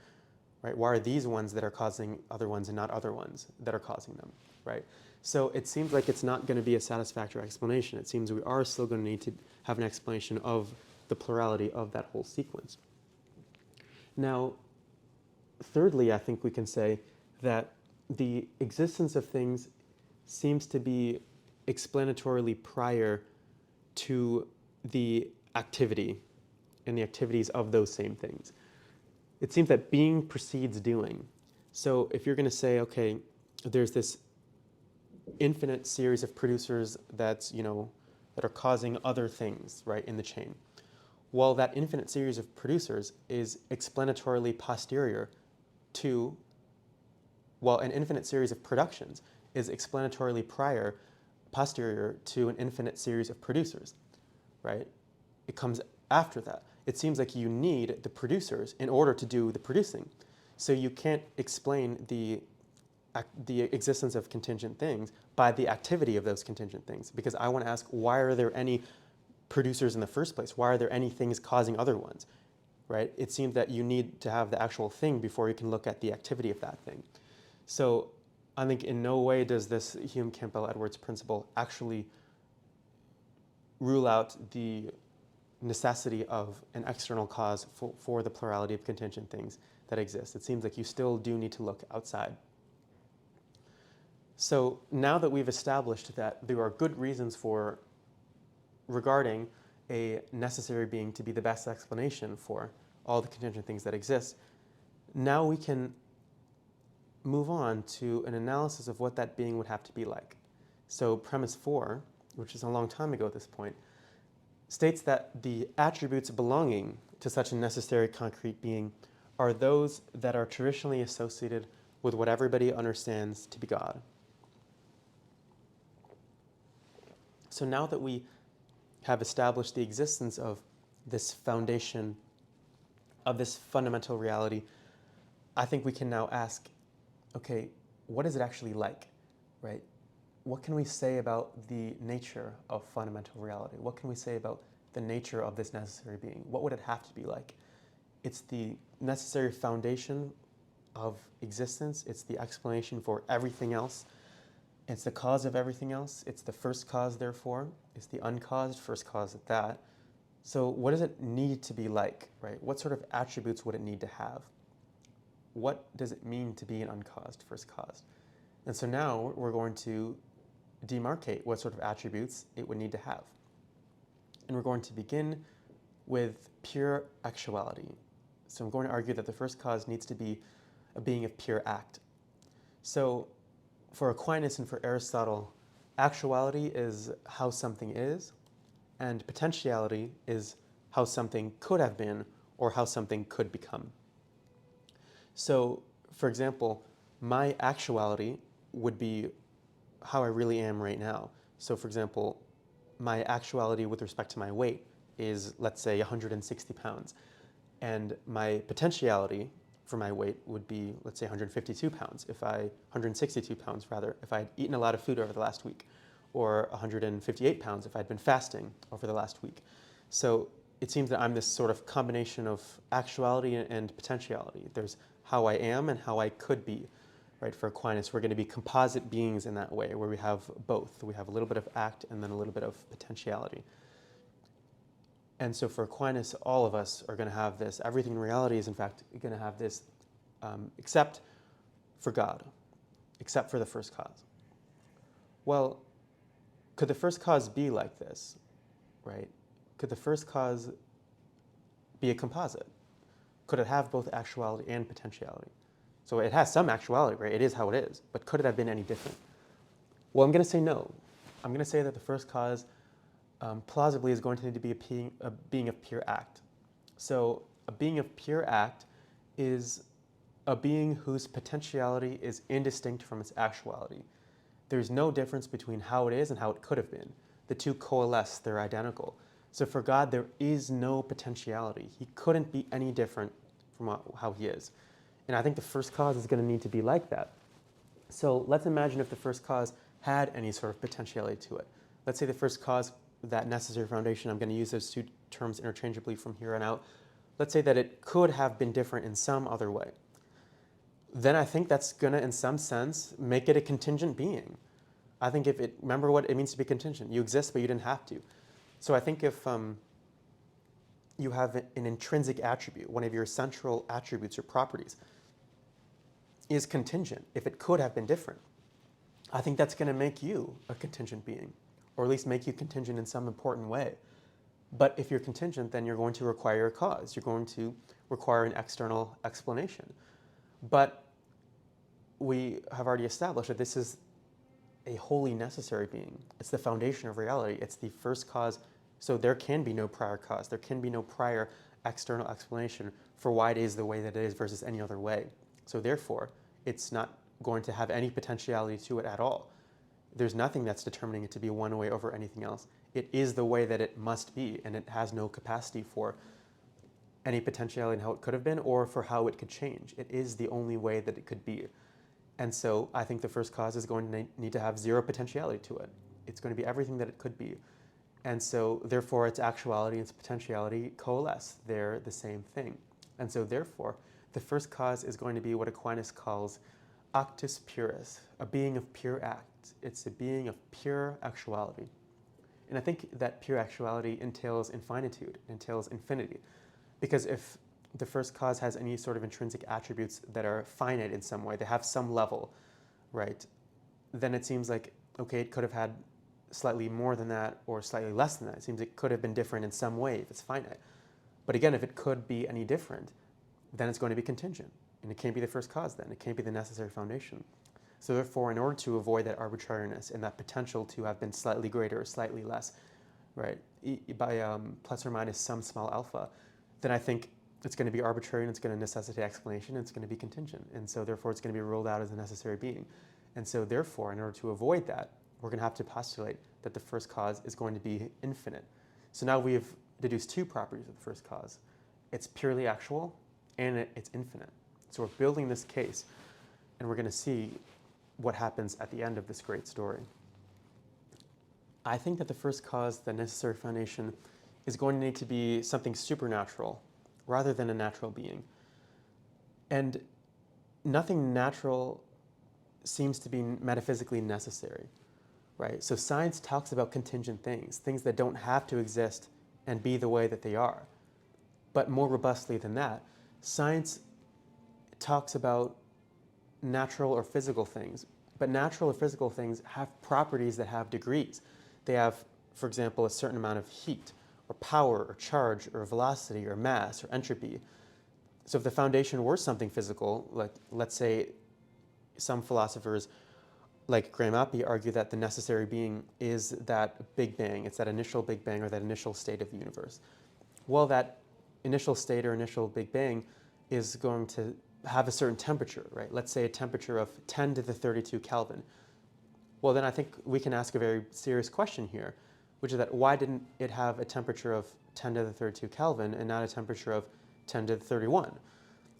Right? Why are these ones that are causing other ones and not other ones that are causing them, right? So it seems like it's not going to be a satisfactory explanation. It seems we are still going to need to have an explanation of the plurality of that whole sequence. Now, thirdly, I think we can say that the existence of things seems to be explanatorily prior to the activity and the activities of those same things. It seems that being precedes doing. So if you're going to say, okay, there's this infinite series of producers that are causing other things, right, in the chain. Well, that infinite series of producers is explanatorily posterior to, well, an infinite series of productions is explanatorily posterior to an infinite series of producers, right? It comes after that. It seems like you need the producers in order to do the producing. So you can't explain the existence of contingent things by the activity of those contingent things, because I want to ask, why are there any producers in the first place? Why are there any things causing other ones, right? It seems that you need to have the actual thing before you can look at the activity of that thing. So I think in no way does this Hume-Campbell-Edwards principle actually rule out the necessity of an external cause for the plurality of contingent things that exist. It seems like you still do need to look outside. So now that we've established that there are good reasons for regarding a necessary being to be the best explanation for all the contingent things that exist, now we can move on to an analysis of what that being would have to be like. So premise 4, which is a long time ago at this point, states that the attributes belonging to such a necessary concrete being are those that are traditionally associated with what everybody understands to be God. So now that we have established the existence of this foundation, of this fundamental reality, I think we can now ask, okay, what is it actually like, right? What can we say about the nature of fundamental reality? What can we say about the nature of this necessary being? What would it have to be like? It's the necessary foundation of existence. It's the explanation for everything else. It's the cause of everything else. It's the first cause, therefore. It's the uncaused first cause at that. So what does it need to be like, right? What sort of attributes would it need to have? What does it mean to be an uncaused first cause? And so now we're going to demarcate what sort of attributes it would need to have. And we're going to begin with pure actuality. So I'm going to argue that the first cause needs to be a being of pure act. So for Aquinas and for Aristotle, actuality is how something is, and potentiality is how something could have been or how something could become. So, for example, my actuality would be how I really am right now. So, for example, my actuality with respect to my weight is, let's say, 160 pounds. And my potentiality for my weight would be, let's say, 152 pounds, 162 pounds rather, if I had eaten a lot of food over the last week, or 158 pounds if I'd been fasting over the last week. So it seems that I'm this sort of combination of actuality and potentiality. There's how I am and how I could be, right? For Aquinas, we're going to be composite beings in that way, where we have both. We have a little bit of act and then a little bit of potentiality. And so for Aquinas, all of us are going to have this. Everything in reality is, in fact, going to have this, except for God, except for the first cause. Well, could the first cause be like this, right? Could the first cause be a composite? Could it have both actuality and potentiality? So it has some actuality, right? It is how it is, but could it have been any different? Well, I'm going to say no. I'm going to say that the first cause plausibly is going to need to be a being of pure act. So a being of pure act is a being whose potentiality is indistinct from its actuality. There's no difference between how it is and how it could have been. The two coalesce, they're identical. So for God, there is no potentiality. He couldn't be any different from how he is. And I think the first cause is going to need to be like that. So let's imagine if the first cause had any sort of potentiality to it. Let's say the first cause, that necessary foundation, I'm going to use those two terms interchangeably from here on out. Let's say that it could have been different in some other way. Then I think that's going to, in some sense, make it a contingent being. I think remember what it means to be contingent. You exist, but you didn't have to. So I think if you have an intrinsic attribute, one of your central attributes or properties is contingent, if it could have been different, I think that's going to make you a contingent being, or at least make you contingent in some important way. But if you're contingent, then you're going to require a cause. You're going to require an external explanation. But we have already established that this is a wholly necessary being. It's the foundation of reality. It's the first cause. So there can be no prior cause. There can be no prior external explanation for why it is the way that it is versus any other way. So therefore, it's not going to have any potentiality to it at all. There's nothing that's determining it to be one way over anything else. It is the way that it must be, and it has no capacity for any potentiality in how it could have been or for how it could change. It is the only way that it could be. And so I think the first cause is going to need to have zero potentiality to it. It's going to be everything that it could be. And so therefore its actuality and its potentiality coalesce. They're the same thing. And so therefore the first cause is going to be what Aquinas calls actus purus, a being of pure act. It's a being of pure actuality. And I think that pure actuality entails infinitude, entails infinity. Because if the first cause has any sort of intrinsic attributes that are finite in some way, they have some level, right? Then it seems like, okay, it could have had slightly more than that or slightly less than that. It seems it could have been different in some way if it's finite. But again, if it could be any different, then it's going to be contingent. And it can't be the first cause then. It can't be the necessary foundation. So therefore, in order to avoid that arbitrariness and that potential to have been slightly greater or slightly less, right, by plus or minus some small alpha, then I think it's going to be arbitrary and it's going to necessitate explanation and it's going to be contingent. And so therefore, it's going to be ruled out as a necessary being. And so therefore, in order to avoid that, we're going to have to postulate that the first cause is going to be infinite. So now we've deduced two properties of the first cause. It's purely actual and it's infinite. So we're building this case and we're going to see what happens at the end of this great story. I think that the first cause, the necessary foundation, is going to need to be something supernatural rather than a natural being. And nothing natural seems to be metaphysically necessary, right? So science talks about contingent things, things that don't have to exist and be the way that they are. But more robustly than that, science talks about natural or physical things. But natural or physical things have properties that have degrees. They have, for example, a certain amount of heat, or power, or charge, or velocity, or mass, or entropy. So if the foundation were something physical, like let's say some philosophers like Graham Appy argue that the necessary being is that Big Bang, it's that initial Big Bang or that initial state of the universe. Well, that initial state or initial Big Bang is going to have a certain temperature, right? Let's say a temperature of 10 to the 32 Kelvin. Well, then I think we can ask a very serious question here, which is that why didn't it have a temperature of 10 to the 32 Kelvin and not a temperature of 10 to the 31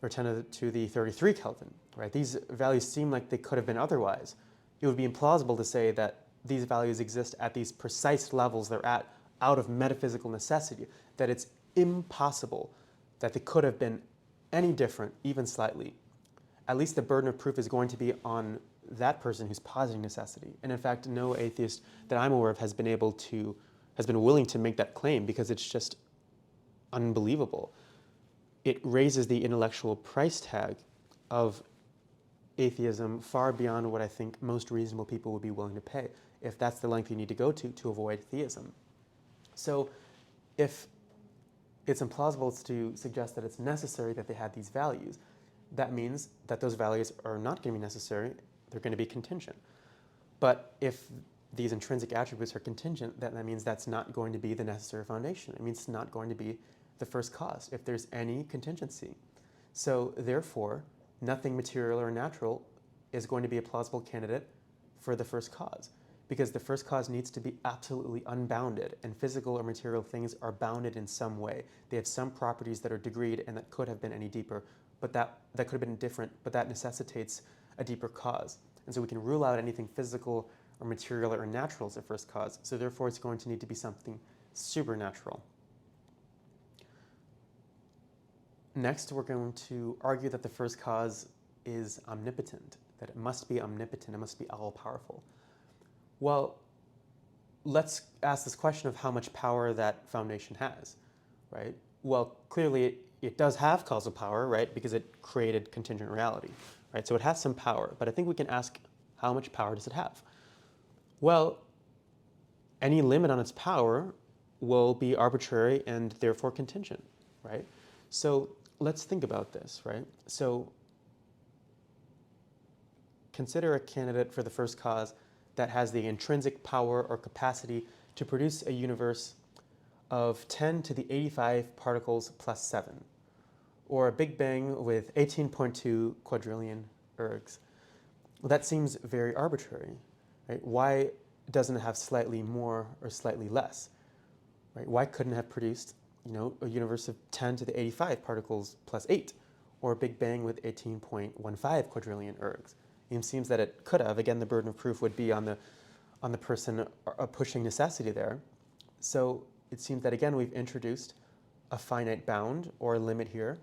or 10 to the 33 Kelvin, right? These values seem like they could have been otherwise. It would be implausible to say that these values exist at these precise levels they're at out of metaphysical necessity, that it's impossible that they could have been any different, even slightly. At least the burden of proof is going to be on that person who's positing necessity. And in fact, no atheist that I'm aware of has been willing to make that claim because it's just unbelievable. It raises the intellectual price tag of atheism far beyond what I think most reasonable people would be willing to pay, if that's the length you need to go to avoid theism. So if it's implausible to suggest that it's necessary that they had these values, that means that those values are not going to be necessary, they're going to be contingent. But if these intrinsic attributes are contingent, that means that's not going to be the necessary foundation. It means it's not going to be the first cause if there's any contingency. So therefore, nothing material or natural is going to be a plausible candidate for the first cause, because the first cause needs to be absolutely unbounded, and physical or material things are bounded in some way. They have some properties that are degreed and that could have been any deeper, but that could have been different, but that necessitates a deeper cause. And so we can rule out anything physical or material or natural as a first cause. So therefore, it's going to need to be something supernatural. Next, we're going to argue that the first cause is omnipotent, that it must be omnipotent, it must be all-powerful. Well, let's ask this question of how much power that foundation has, right? Well, clearly it does have causal power, right, because it created contingent reality, right? So it has some power, but I think we can ask how much power does it have? Well, any limit on its power will be arbitrary and therefore contingent, right? So let's think about this, right? So consider a candidate for the first cause that has the intrinsic power or capacity to produce a universe of 10 to the 85 particles plus 7, or a Big Bang with 18.2 quadrillion ergs. Well, that seems very arbitrary, right? Why doesn't it have slightly more or slightly less, right? Why couldn't it have produced, a universe of 10 to the 85 particles plus 8, or a Big Bang with 18.15 quadrillion ergs? It seems that it could have. Again, the burden of proof would be on the person pushing necessity there. So it seems that, again, we've introduced a finite bound or a limit here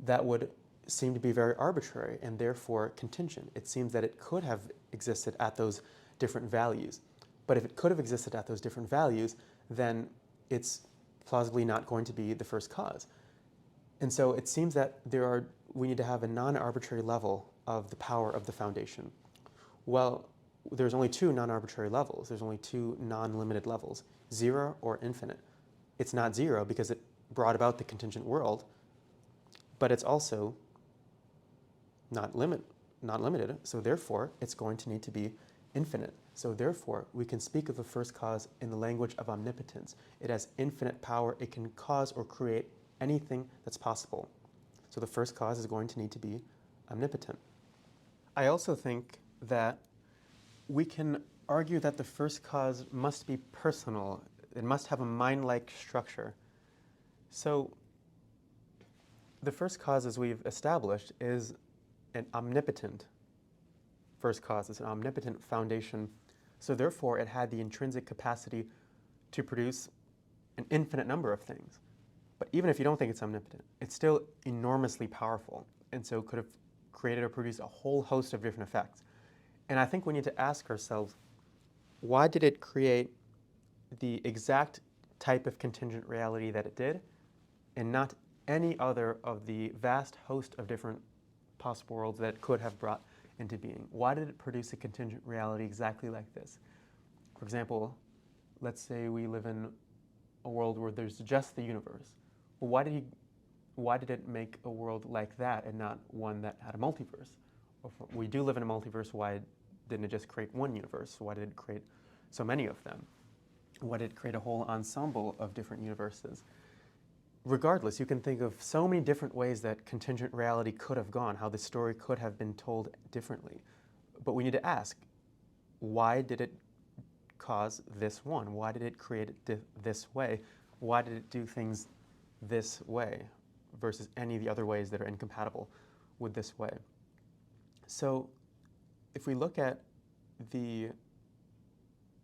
that would seem to be very arbitrary and therefore contingent. It seems that it could have existed at those different values. But if it could have existed at those different values, then it's plausibly not going to be the first cause. And so it seems that we need to have a non-arbitrary level of the power of the foundation. Well, there's only two non-arbitrary levels. There's only two non-limited levels, 0 or infinite. It's not 0 because it brought about the contingent world, but it's also not limited, so therefore it's going to need to be infinite. So therefore we can speak of the first cause in the language of omnipotence. It has infinite power. It can cause or create anything that's possible. So the first cause is going to need to be omnipotent. I also think that we can argue that the first cause must be personal. It must have a mind-like structure. So the first cause, as we've established, is an omnipotent first cause. It's an omnipotent foundation. So therefore, it had the intrinsic capacity to produce an infinite number of things. But even if you don't think it's omnipotent, it's still enormously powerful, and so could have created or produced a whole host of different effects. And I think we need to ask ourselves, why did it create the exact type of contingent reality that it did, and not any other of the vast host of different possible worlds that it could have brought into being? Why did it produce a contingent reality exactly like this? For example, let's say we live in a world where there's just the universe. Well, why did it make a world like that and not one that had a multiverse? Or if we do live in a multiverse, why didn't it just create one universe? Why did it create so many of them? Why did it create a whole ensemble of different universes? Regardless, you can think of so many different ways that contingent reality could have gone, how the story could have been told differently. But we need to ask, why did it cause this one? Why did it create it this way? Why did it do things this way versus any of the other ways that are incompatible with this way? So if we look at the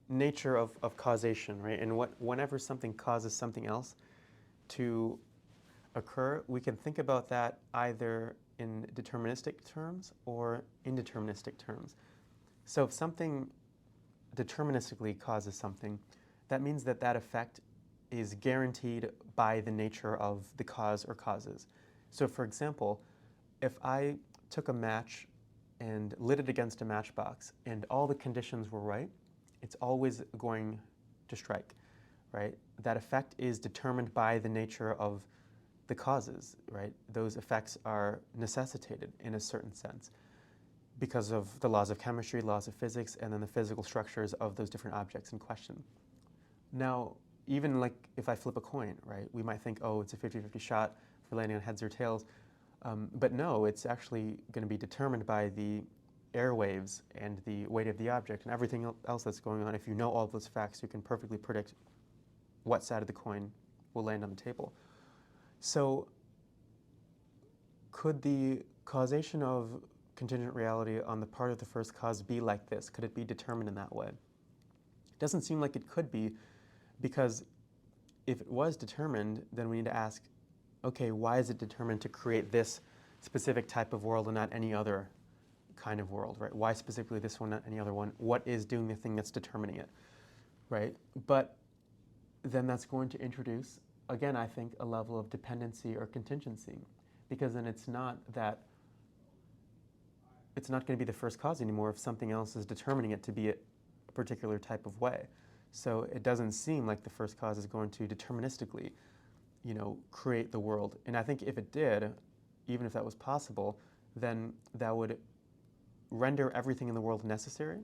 nature of causation, right, and whenever something causes something else to occur, we can think about that either in deterministic terms or indeterministic terms. So if something deterministically causes something, that means that that effect is guaranteed by the nature of the cause or causes. So for example, if I took a match and lit it against a matchbox and all the conditions were right, it's always going to strike, right? That effect is determined by the nature of the causes, right? Those effects are necessitated in a certain sense because of the laws of chemistry, laws of physics, and then the physical structures of those different objects in question. Now, even like if I flip a coin, right, we might think, oh, it's a 50-50 shot for landing on heads or tails. But no, it's actually going to be determined by the airwaves and the weight of the object and everything else that's going on. If you know all of those facts, you can perfectly predict what side of the coin will land on the table. So could the causation of contingent reality on the part of the first cause be like this? Could it be determined in that way? It doesn't seem like it could be, because if it was determined, then we need to ask, okay, why is it determined to create this specific type of world and not any other kind of world, right? Why specifically this one, not any other one? What is doing the thing that's determining it, right? But then that's going to introduce, again, I think, a level of dependency or contingency, because then it's not going to be the first cause anymore if something else is determining it to be a particular type of way. So it doesn't seem like the first cause is going to deterministically, create the world. And I think if it did, even if that was possible, then that would render everything in the world necessary,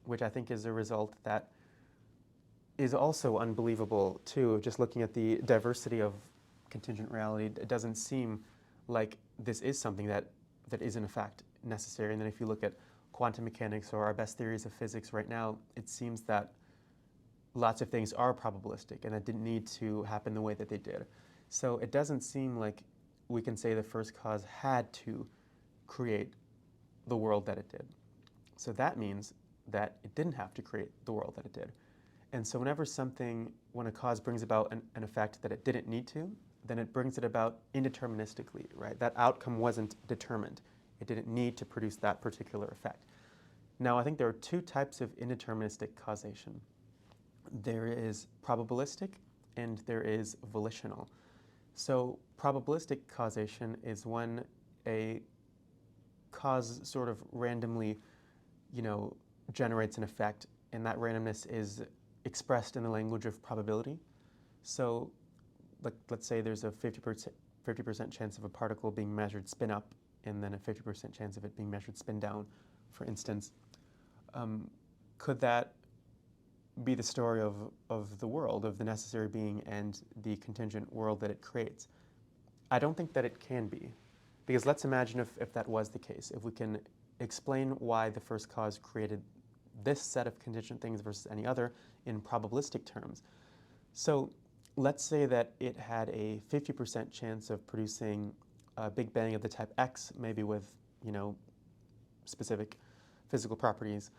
which I think is a result that is also unbelievable too. Just looking at the diversity of contingent reality, it doesn't seem like this is something that is in fact necessary. And then if you look at quantum mechanics or our best theories of physics right now, it seems that lots of things are probabilistic and that didn't need to happen the way that they did. So it doesn't seem like we can say the first cause had to create the world that it did. So that means that it didn't have to create the world that it did. And so when a cause brings about an effect that it didn't need to, then it brings it about indeterministically, right? That outcome wasn't determined. It didn't need to produce that particular effect. Now, I think there are two types of indeterministic causation. There is probabilistic and there is volitional. So probabilistic causation is when a cause sort of randomly, generates an effect, and that randomness is expressed in the language of probability. So let's say there's a 50% chance of a particle being measured spin up and then a 50% chance of it being measured spin down, for instance. Could that be the story of the world, of the necessary being and the contingent world that it creates? I don't think that it can be, because let's imagine if that was the case, if we can explain why the first cause created this set of contingent things versus any other in probabilistic terms. So let's say that it had a 50% chance of producing a Big Bang of the type X, maybe with, specific physical properties.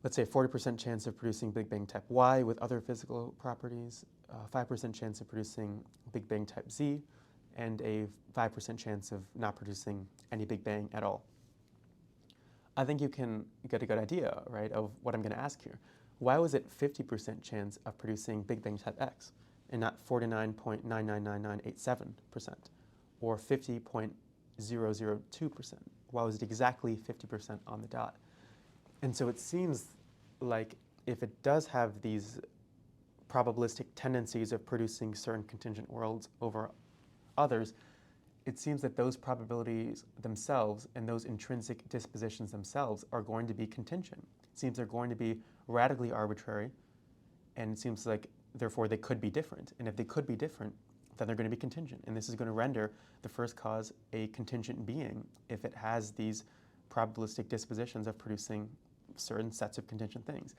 Let's say a 40% chance of producing Big Bang type Y with other physical properties, 5% chance of producing Big Bang type Z, and a 5% chance of not producing any Big Bang at all. I think you can get a good idea, right, of what I'm going to ask here. Why was it 50% chance of producing Big Bang type X and not 49.999987% or 50.002%? Why was it exactly 50% on the dot? And so it seems like if it does have these probabilistic tendencies of producing certain contingent worlds over others, it seems that those probabilities themselves and those intrinsic dispositions themselves are going to be contingent. It seems they're going to be radically arbitrary, and it seems like, therefore, they could be different. And if they could be different, then they're going to be contingent. And this is going to render the first cause a contingent being if it has these probabilistic dispositions of producing certain sets of contingent things.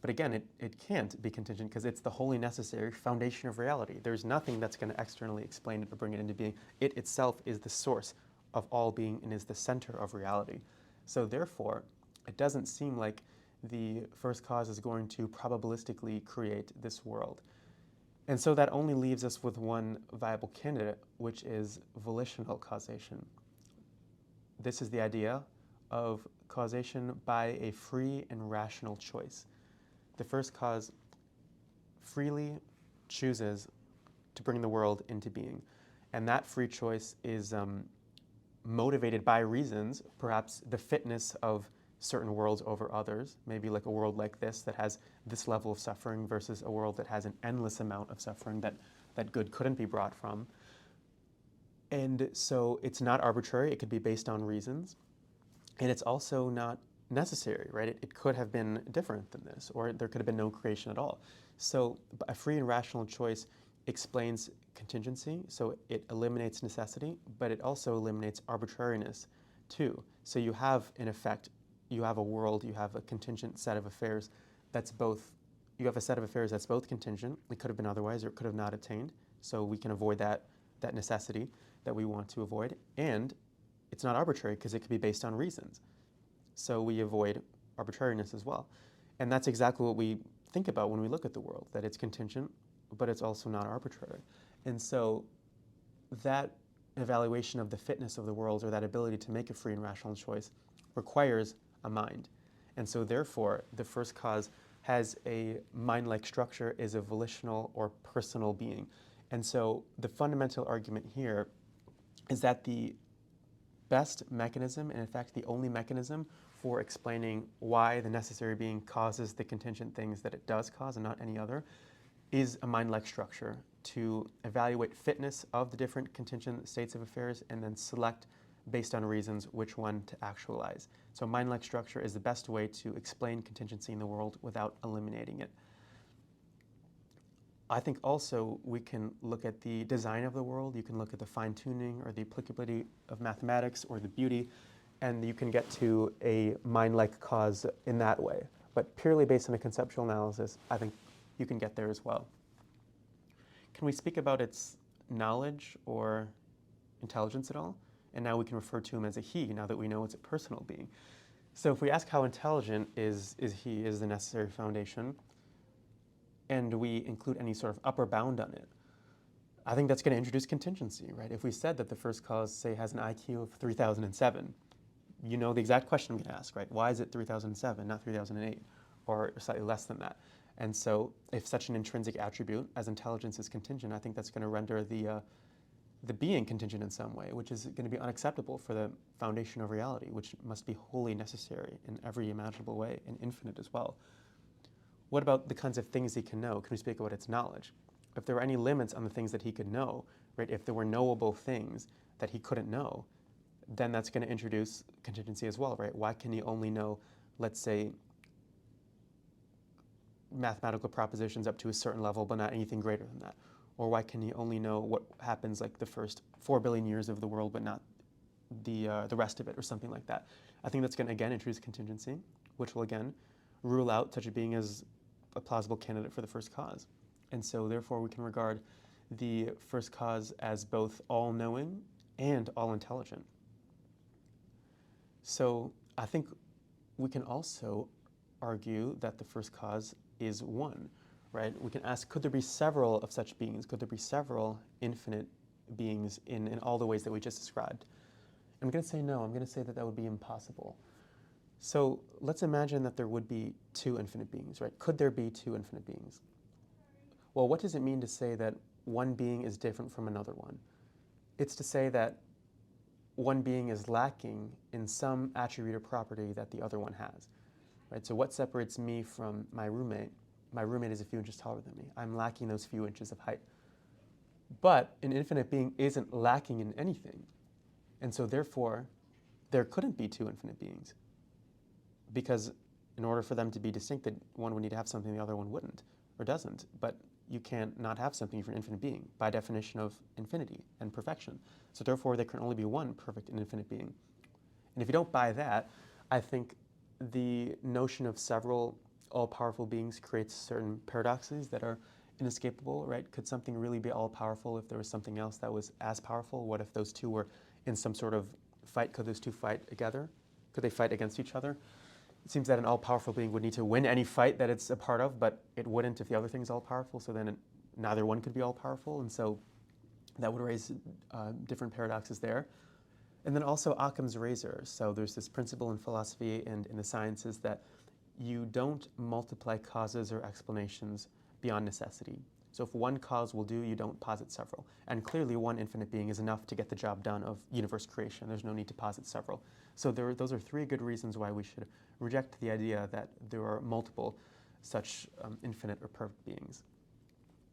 But again, it can't be contingent because it's the wholly necessary foundation of reality. There's nothing that's going to externally explain it or bring it into being. It itself is the source of all being and is the center of reality. So therefore, it doesn't seem like the first cause is going to probabilistically create this world. And so that only leaves us with one viable candidate, which is volitional causation. This is the idea of causation by a free and rational choice. The first cause freely chooses to bring the world into being. And that free choice is motivated by reasons, perhaps the fitness of certain worlds over others, maybe like a world like this that has this level of suffering versus a world that has an endless amount of suffering that good couldn't be brought from. And so it's not arbitrary, it could be based on reasons. And it's also not necessary, right? It could have been different than this, or there could have been no creation at all. So a free and rational choice explains contingency, so it eliminates necessity, but it also eliminates arbitrariness too. So you have, in effect, you have a world, you have a contingent set of affairs that's both, you have a set of affairs that's both contingent, it could have been otherwise, or it could have not attained, so we can avoid that necessity that we want to avoid, and it's not arbitrary because it could be based on reasons. So we avoid arbitrariness as well. And that's exactly what we think about when we look at the world, that it's contingent, but it's also not arbitrary. And so that evaluation of the fitness of the world, or that ability to make a free and rational choice, requires a mind. And so therefore, the first cause has a mind-like structure, is a volitional or personal being. And so the fundamental argument here is that the best mechanism, and in fact the only mechanism for explaining why the necessary being causes the contingent things that it does cause and not any other, is a mind-like structure to evaluate fitness of the different contingent states of affairs and then select based on reasons which one to actualize. So a mind-like structure is the best way to explain contingency in the world without eliminating it. I think also we can look at the design of the world, you can look at the fine-tuning or the applicability of mathematics or the beauty, and you can get to a mind-like cause in that way. But purely based on a conceptual analysis, I think you can get there as well. Can we speak about its knowledge or intelligence at all? And now we can refer to him as a he, now that we know it's a personal being. So if we ask how intelligent is he, is the necessary foundation, and we include any sort of upper bound on it, I think that's going to introduce contingency, right? If we said that the first cause, say, has an IQ of 3007, you know the exact question I'm going to ask, right? Why is it 3007, not 3008, or slightly less than that? And so if such an intrinsic attribute as intelligence is contingent, I think that's going to render the being contingent in some way, which is going to be unacceptable for the foundation of reality, which must be wholly necessary in every imaginable way and infinite as well. What about the kinds of things he can know? Can we speak about its knowledge? If there were any limits on the things that he could know, right? If there were knowable things that he couldn't know, then that's going to introduce contingency as well, right? Why can he only know, let's say, mathematical propositions up to a certain level, but not anything greater than that? Or why can he only know what happens like the first 4 billion years of the world, but not the rest of it, or something like that? I think that's going to, again, introduce contingency, which will, again, rule out such a being as a plausible candidate for the first cause. And so, therefore, we can regard the first cause as both all-knowing and all-intelligent. So I think we can also argue that the first cause is one, right? We can ask, could there be several of such beings? Could there be several infinite beings in all the ways that we just described? I'm going to say no. I'm going to say that that would be impossible. So let's imagine that there would be 2 infinite beings, right? Could there be 2 infinite beings? Well, what does it mean to say that one being is different from another one? It's to say that one being is lacking in some attribute or property that the other one has, right? So what separates me from my roommate? My roommate is a few inches taller than me. I'm lacking those few inches of height. But an infinite being isn't lacking in anything. And so therefore, there couldn't be 2 infinite beings. Because in order for them to be distinctive, one would need to have something the other one wouldn't, or doesn't. But you can't not have something for an infinite being, by definition of infinity and perfection. So therefore, there can only be one perfect and infinite being. And if you don't buy that, I think the notion of several all-powerful beings creates certain paradoxes that are inescapable, right? Could something really be all-powerful if there was something else that was as powerful? What if those two were in some sort of fight? Could those two fight together? Could they fight against each other? It seems that an all-powerful being would need to win any fight that it's a part of, but it wouldn't if the other thing's all-powerful, so then neither one could be all-powerful, and so that would raise different paradoxes there. And then also Occam's razor. So there's this principle in philosophy and in the sciences that you don't multiply causes or explanations beyond necessity. So if one cause will do, you don't posit several. And clearly one infinite being is enough to get the job done of universe creation. There's no need to posit several. So those are 3 good reasons why we should reject the idea that there are multiple such infinite or perfect beings.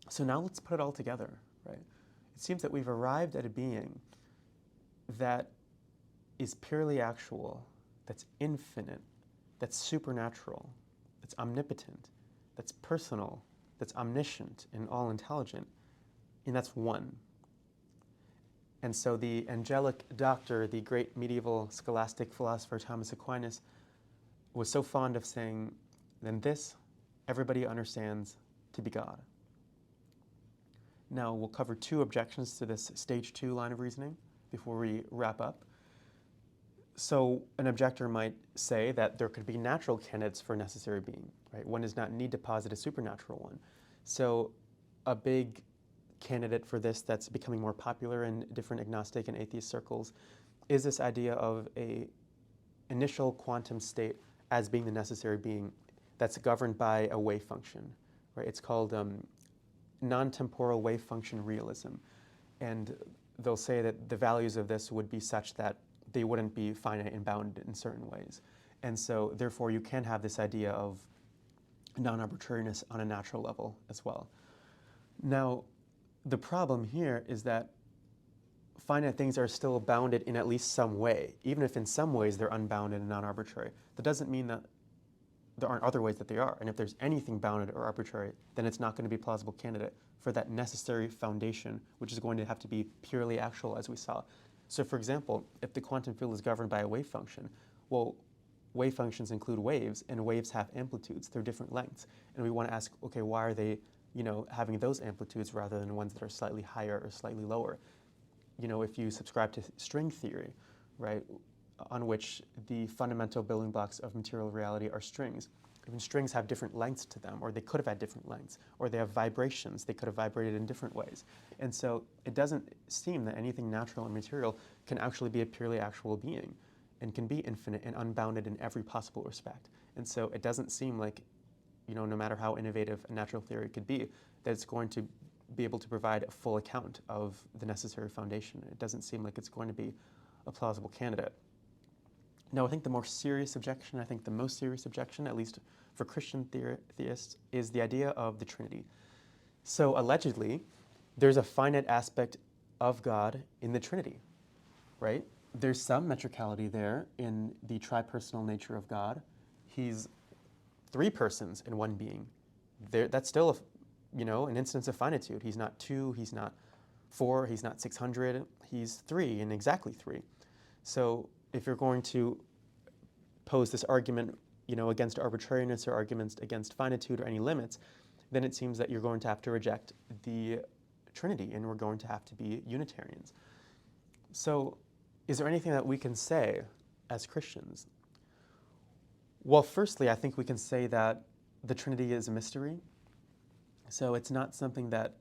So now let's put it all together, right? It seems that we've arrived at a being that is purely actual, that's infinite, that's supernatural, that's omnipotent, that's personal, that's omniscient and all-intelligent, and that's one. And so the angelic doctor, the great medieval scholastic philosopher Thomas Aquinas, was so fond of saying, then this everybody understands to be God. Now we'll cover 2 objections to this stage 2 line of reasoning before we wrap up. So an objector might say that there could be natural candidates for a necessary being, right? One does not need to posit a supernatural one. So a big candidate for this that's becoming more popular in different agnostic and atheist circles is this idea of a initial quantum state as being the necessary being that's governed by a wave function, right? It's called non-temporal wave function realism. And they'll say that the values of this would be such that they wouldn't be finite and bounded in certain ways. And so therefore you can have this idea of non-arbitrariness on a natural level as well. Now, the problem here is that finite things are still bounded in at least some way, even if in some ways they're unbounded and non-arbitrary. That doesn't mean that there aren't other ways that they are. And if there's anything bounded or arbitrary, then it's not going to be a plausible candidate for that necessary foundation, which is going to have to be purely actual, as we saw. So for example, if the quantum field is governed by a wave function, well, wave functions include waves, and waves have amplitudes. They're different lengths. And we want to ask, okay, why are they, having those amplitudes rather than ones that are slightly higher or slightly lower? If you subscribe to string theory, right, on which the fundamental building blocks of material reality are strings. Even strings have different lengths to them, or they could have had different lengths, or they have vibrations. They could have vibrated in different ways. And so it doesn't seem that anything natural and material can actually be a purely actual being and can be infinite and unbounded in every possible respect. And so it doesn't seem like, no matter how innovative a natural theory could be, that it's going to be able to provide a full account of the necessary foundation. It doesn't seem like it's going to be a plausible candidate. Now, I think the more serious objection, the most serious objection, at least for Christian theists, is the idea of the Trinity. So allegedly, there's a finite aspect of God in the Trinity, right? there's some metricality there in the tripersonal nature of God. He's three persons in one being. That's still an instance of finitude. He's not two, he's not four, he's not 600, he's three, and exactly three. So if you're going to pose this argument, against arbitrariness or arguments against finitude or any limits, then it seems that you're going to have to reject the Trinity, and we're going to have to be Unitarians. So is there anything that we can say as Christians? Well, firstly, I think we can say that the Trinity is a mystery. So it's not something that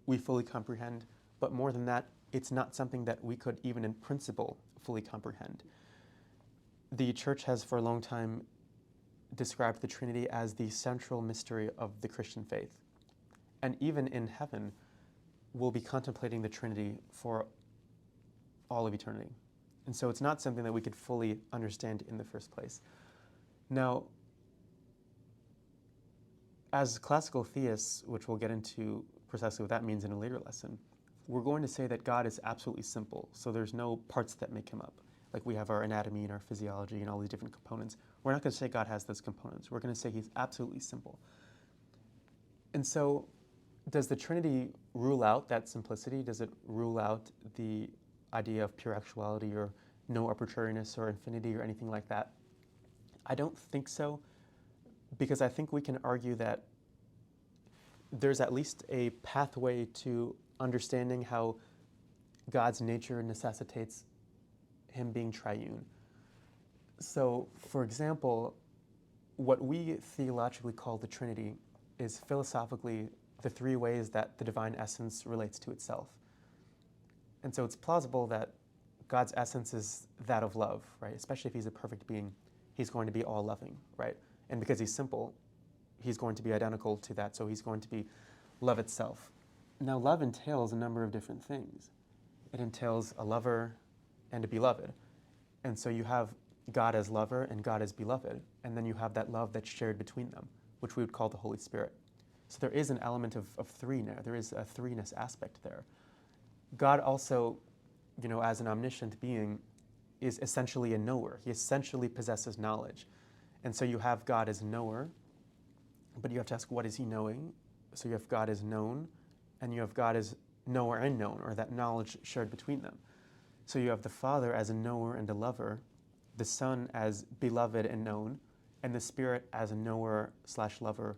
we fully comprehend, but more than that, it's not something that we could even in principle fully comprehend. The Church has for a long time described the Trinity as the central mystery of the Christian faith. And even in heaven, we'll be contemplating the Trinity for all of eternity. And so it's not something that we could fully understand in the first place. Now, as classical theists, which we'll get into precisely what that means in a later lesson, we're going to say that God is absolutely simple. So there's no parts that make him up. Like we have our anatomy and our physiology and all these different components. We're not going to say God has those components. We're going to say he's absolutely simple. And so does the Trinity rule out that simplicity? Does it rule out the idea of pure actuality or no arbitrariness or infinity or anything like that? I don't think so, because I think we can argue that there's at least a pathway to understanding how God's nature necessitates him being triune. So, for example, what we theologically call the Trinity is philosophically the three ways that the divine essence relates to itself. And so it's plausible that God's essence is that of love, right? Especially if he's a perfect being, he's going to be all loving, right? And because he's simple, he's going to be identical to that, so he's going to be love itself. Now, love entails a number of different things. It entails a lover and a beloved. And so you have God as lover and God as beloved, and then you have that love that's shared between them, which we would call the Holy Spirit. So there is an element of three there. There is a threeness aspect there. God also, as an omniscient being, is essentially a knower. He essentially possesses knowledge. And so you have God as knower, but you have to ask, what is he knowing? So you have God as known, and you have God as knower and known, or that knowledge shared between them. So you have the Father as a knower and a lover, the Son as beloved and known, and the Spirit as a knower/lover,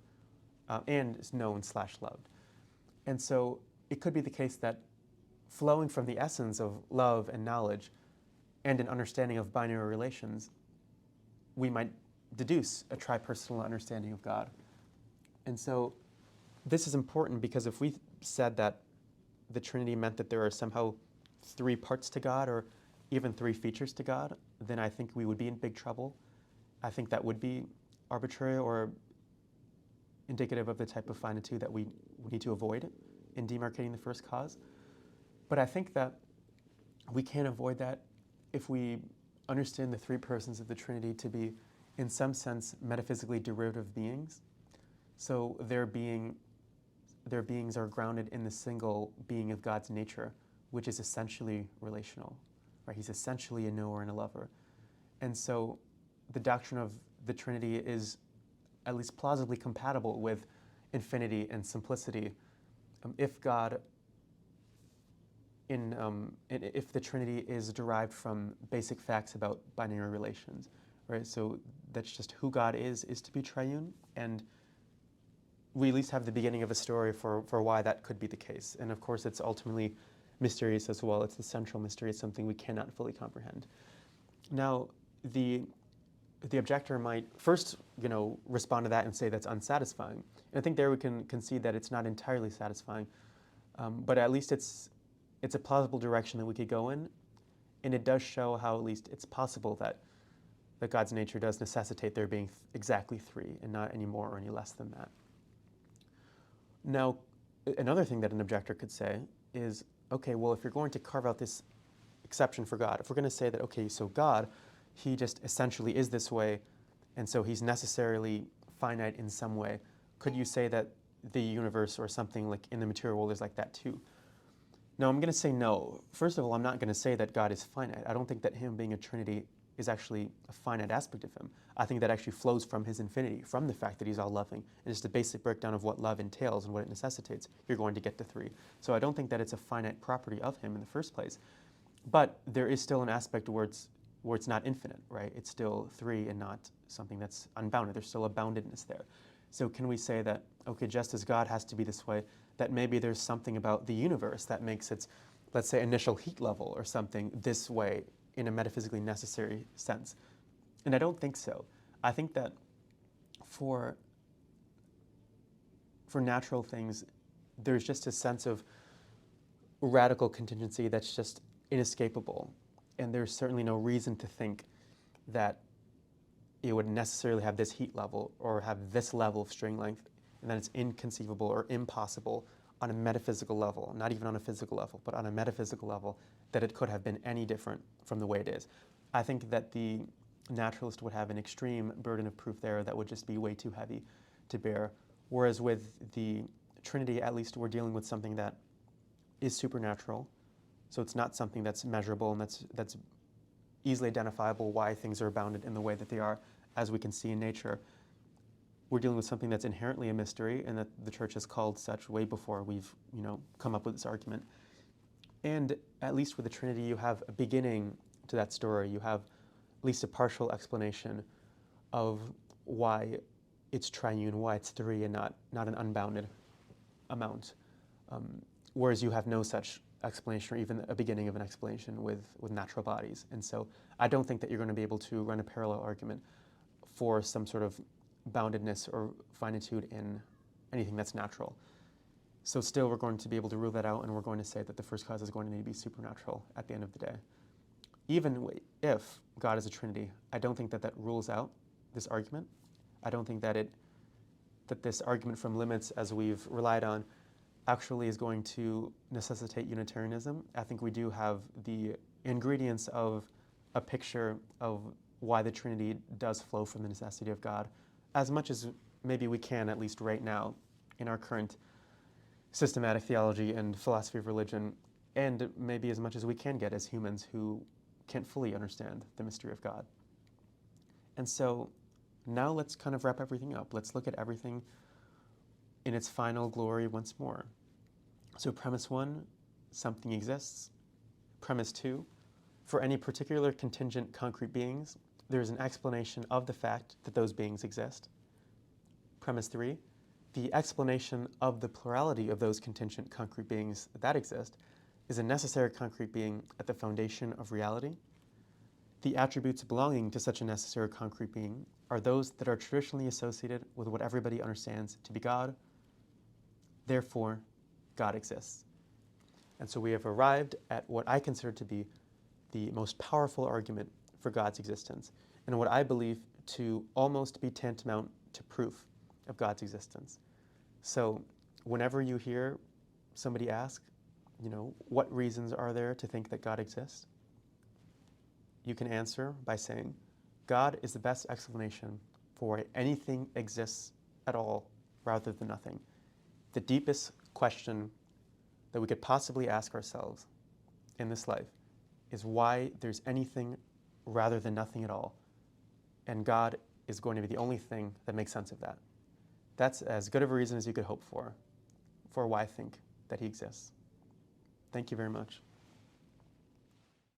and is known/loved. And so it could be the case that flowing from the essence of love and knowledge and an understanding of binary relations, we might deduce a tripersonal understanding of God. And so this is important because if we said that the Trinity meant that there are somehow three parts to God or even three features to God, then I think we would be in big trouble. I think that would be arbitrary or indicative of the type of finitude that we need to avoid in demarcating the first cause. But I think that we can't avoid that if we understand the three persons of the Trinity to be, in some sense, metaphysically derivative beings. So their beings are grounded in the single being of God's nature, which is essentially relational. Right? He's essentially a knower and a lover. And so the doctrine of the Trinity is at least plausibly compatible with infinity and simplicity if the Trinity is derived from basic facts about binary relations. Right? So that's just who God is to be triune, and we at least have the beginning of a story for why that could be the case. And of course, it's ultimately mysterious as well. It's the central mystery. It's something we cannot fully comprehend. Now, the objector might first, respond to that and say that's unsatisfying. And I think there we can concede that it's not entirely satisfying, but at least it's a plausible direction that we could go in, and it does show how at least it's possible that God's nature does necessitate there being exactly three and not any more or any less than that. Now, another thing that an objector could say is, okay, well, if you're going to carve out this exception for God, if we're going to say that, okay, so God, he just essentially is this way, and so he's necessarily finite in some way, could you say that the universe or something like in the material world is like that too? No, I'm going to say no. First of all, I'm not going to say that God is finite. I don't think that him being a Trinity is actually a finite aspect of him. I think that actually flows from his infinity, from the fact that he's all loving. And just the basic breakdown of what love entails and what it necessitates, you're going to get to 3. So I don't think that it's a finite property of him in the first place. But there is still an aspect where it's not infinite, right? It's still 3 and not something that's unbounded. There's still a boundedness there. So can we say that, okay, just as God has to be this way, that maybe there's something about the universe that makes its, let's say, initial heat level or something this way in a metaphysically necessary sense? And I don't think so. I think that for natural things, there's just a sense of radical contingency that's just inescapable. And there's certainly no reason to think that it would necessarily have this heat level or have this level of string length, and that it's inconceivable or impossible on a metaphysical level, not even on a physical level, but on a metaphysical level, that it could have been any different from the way it is. I think that the naturalist would have an extreme burden of proof there that would just be way too heavy to bear, whereas with the Trinity, at least we're dealing with something that is supernatural, so it's not something that's measurable and that's easily identifiable why things are bounded in the way that they are, as we can see in nature. We're dealing with something that's inherently a mystery, and that the church has called such way before we've come up with this argument. And at least with the Trinity, you have a beginning to that story. You have at least a partial explanation of why it's triune, why it's 3 and not an unbounded amount. Whereas you have no such explanation, or even a beginning of an explanation with natural bodies. And so I don't think that you're going to be able to run a parallel argument for some sort of boundedness or finitude in anything that's natural. So still we're going to be able to rule that out, and we're going to say that the first cause is going to need to be supernatural at the end of the day. Even if God is a Trinity, I don't think that that rules out this argument. I don't think that this argument from limits, as we've relied on, actually is going to necessitate Unitarianism. I think we do have the ingredients of a picture of why the Trinity does flow from the necessity of God, as much as maybe we can, at least right now, in our current systematic theology and philosophy of religion, and maybe as much as we can get as humans who can't fully understand the mystery of God. And so now let's kind of wrap everything up. Let's look at everything in its final glory once more. So premise 1, something exists. Premise 2, for any particular contingent concrete beings, there is an explanation of the fact that those beings exist. Premise 3, the explanation of the plurality of those contingent concrete beings that exist is a necessary concrete being at the foundation of reality. The attributes belonging to such a necessary concrete being are those that are traditionally associated with what everybody understands to be God. Therefore, God exists. And so we have arrived at what I consider to be the most powerful argument for God's existence, and what I believe to almost be tantamount to proof of God's existence. So whenever you hear somebody ask, what reasons are there to think that God exists? You can answer by saying, God is the best explanation for why anything exists at all rather than nothing. The deepest question that we could possibly ask ourselves in this life is why there's anything rather than nothing at all. And God is going to be the only thing that makes sense of that. That's as good of a reason as you could hope for why I think that he exists. Thank you very much.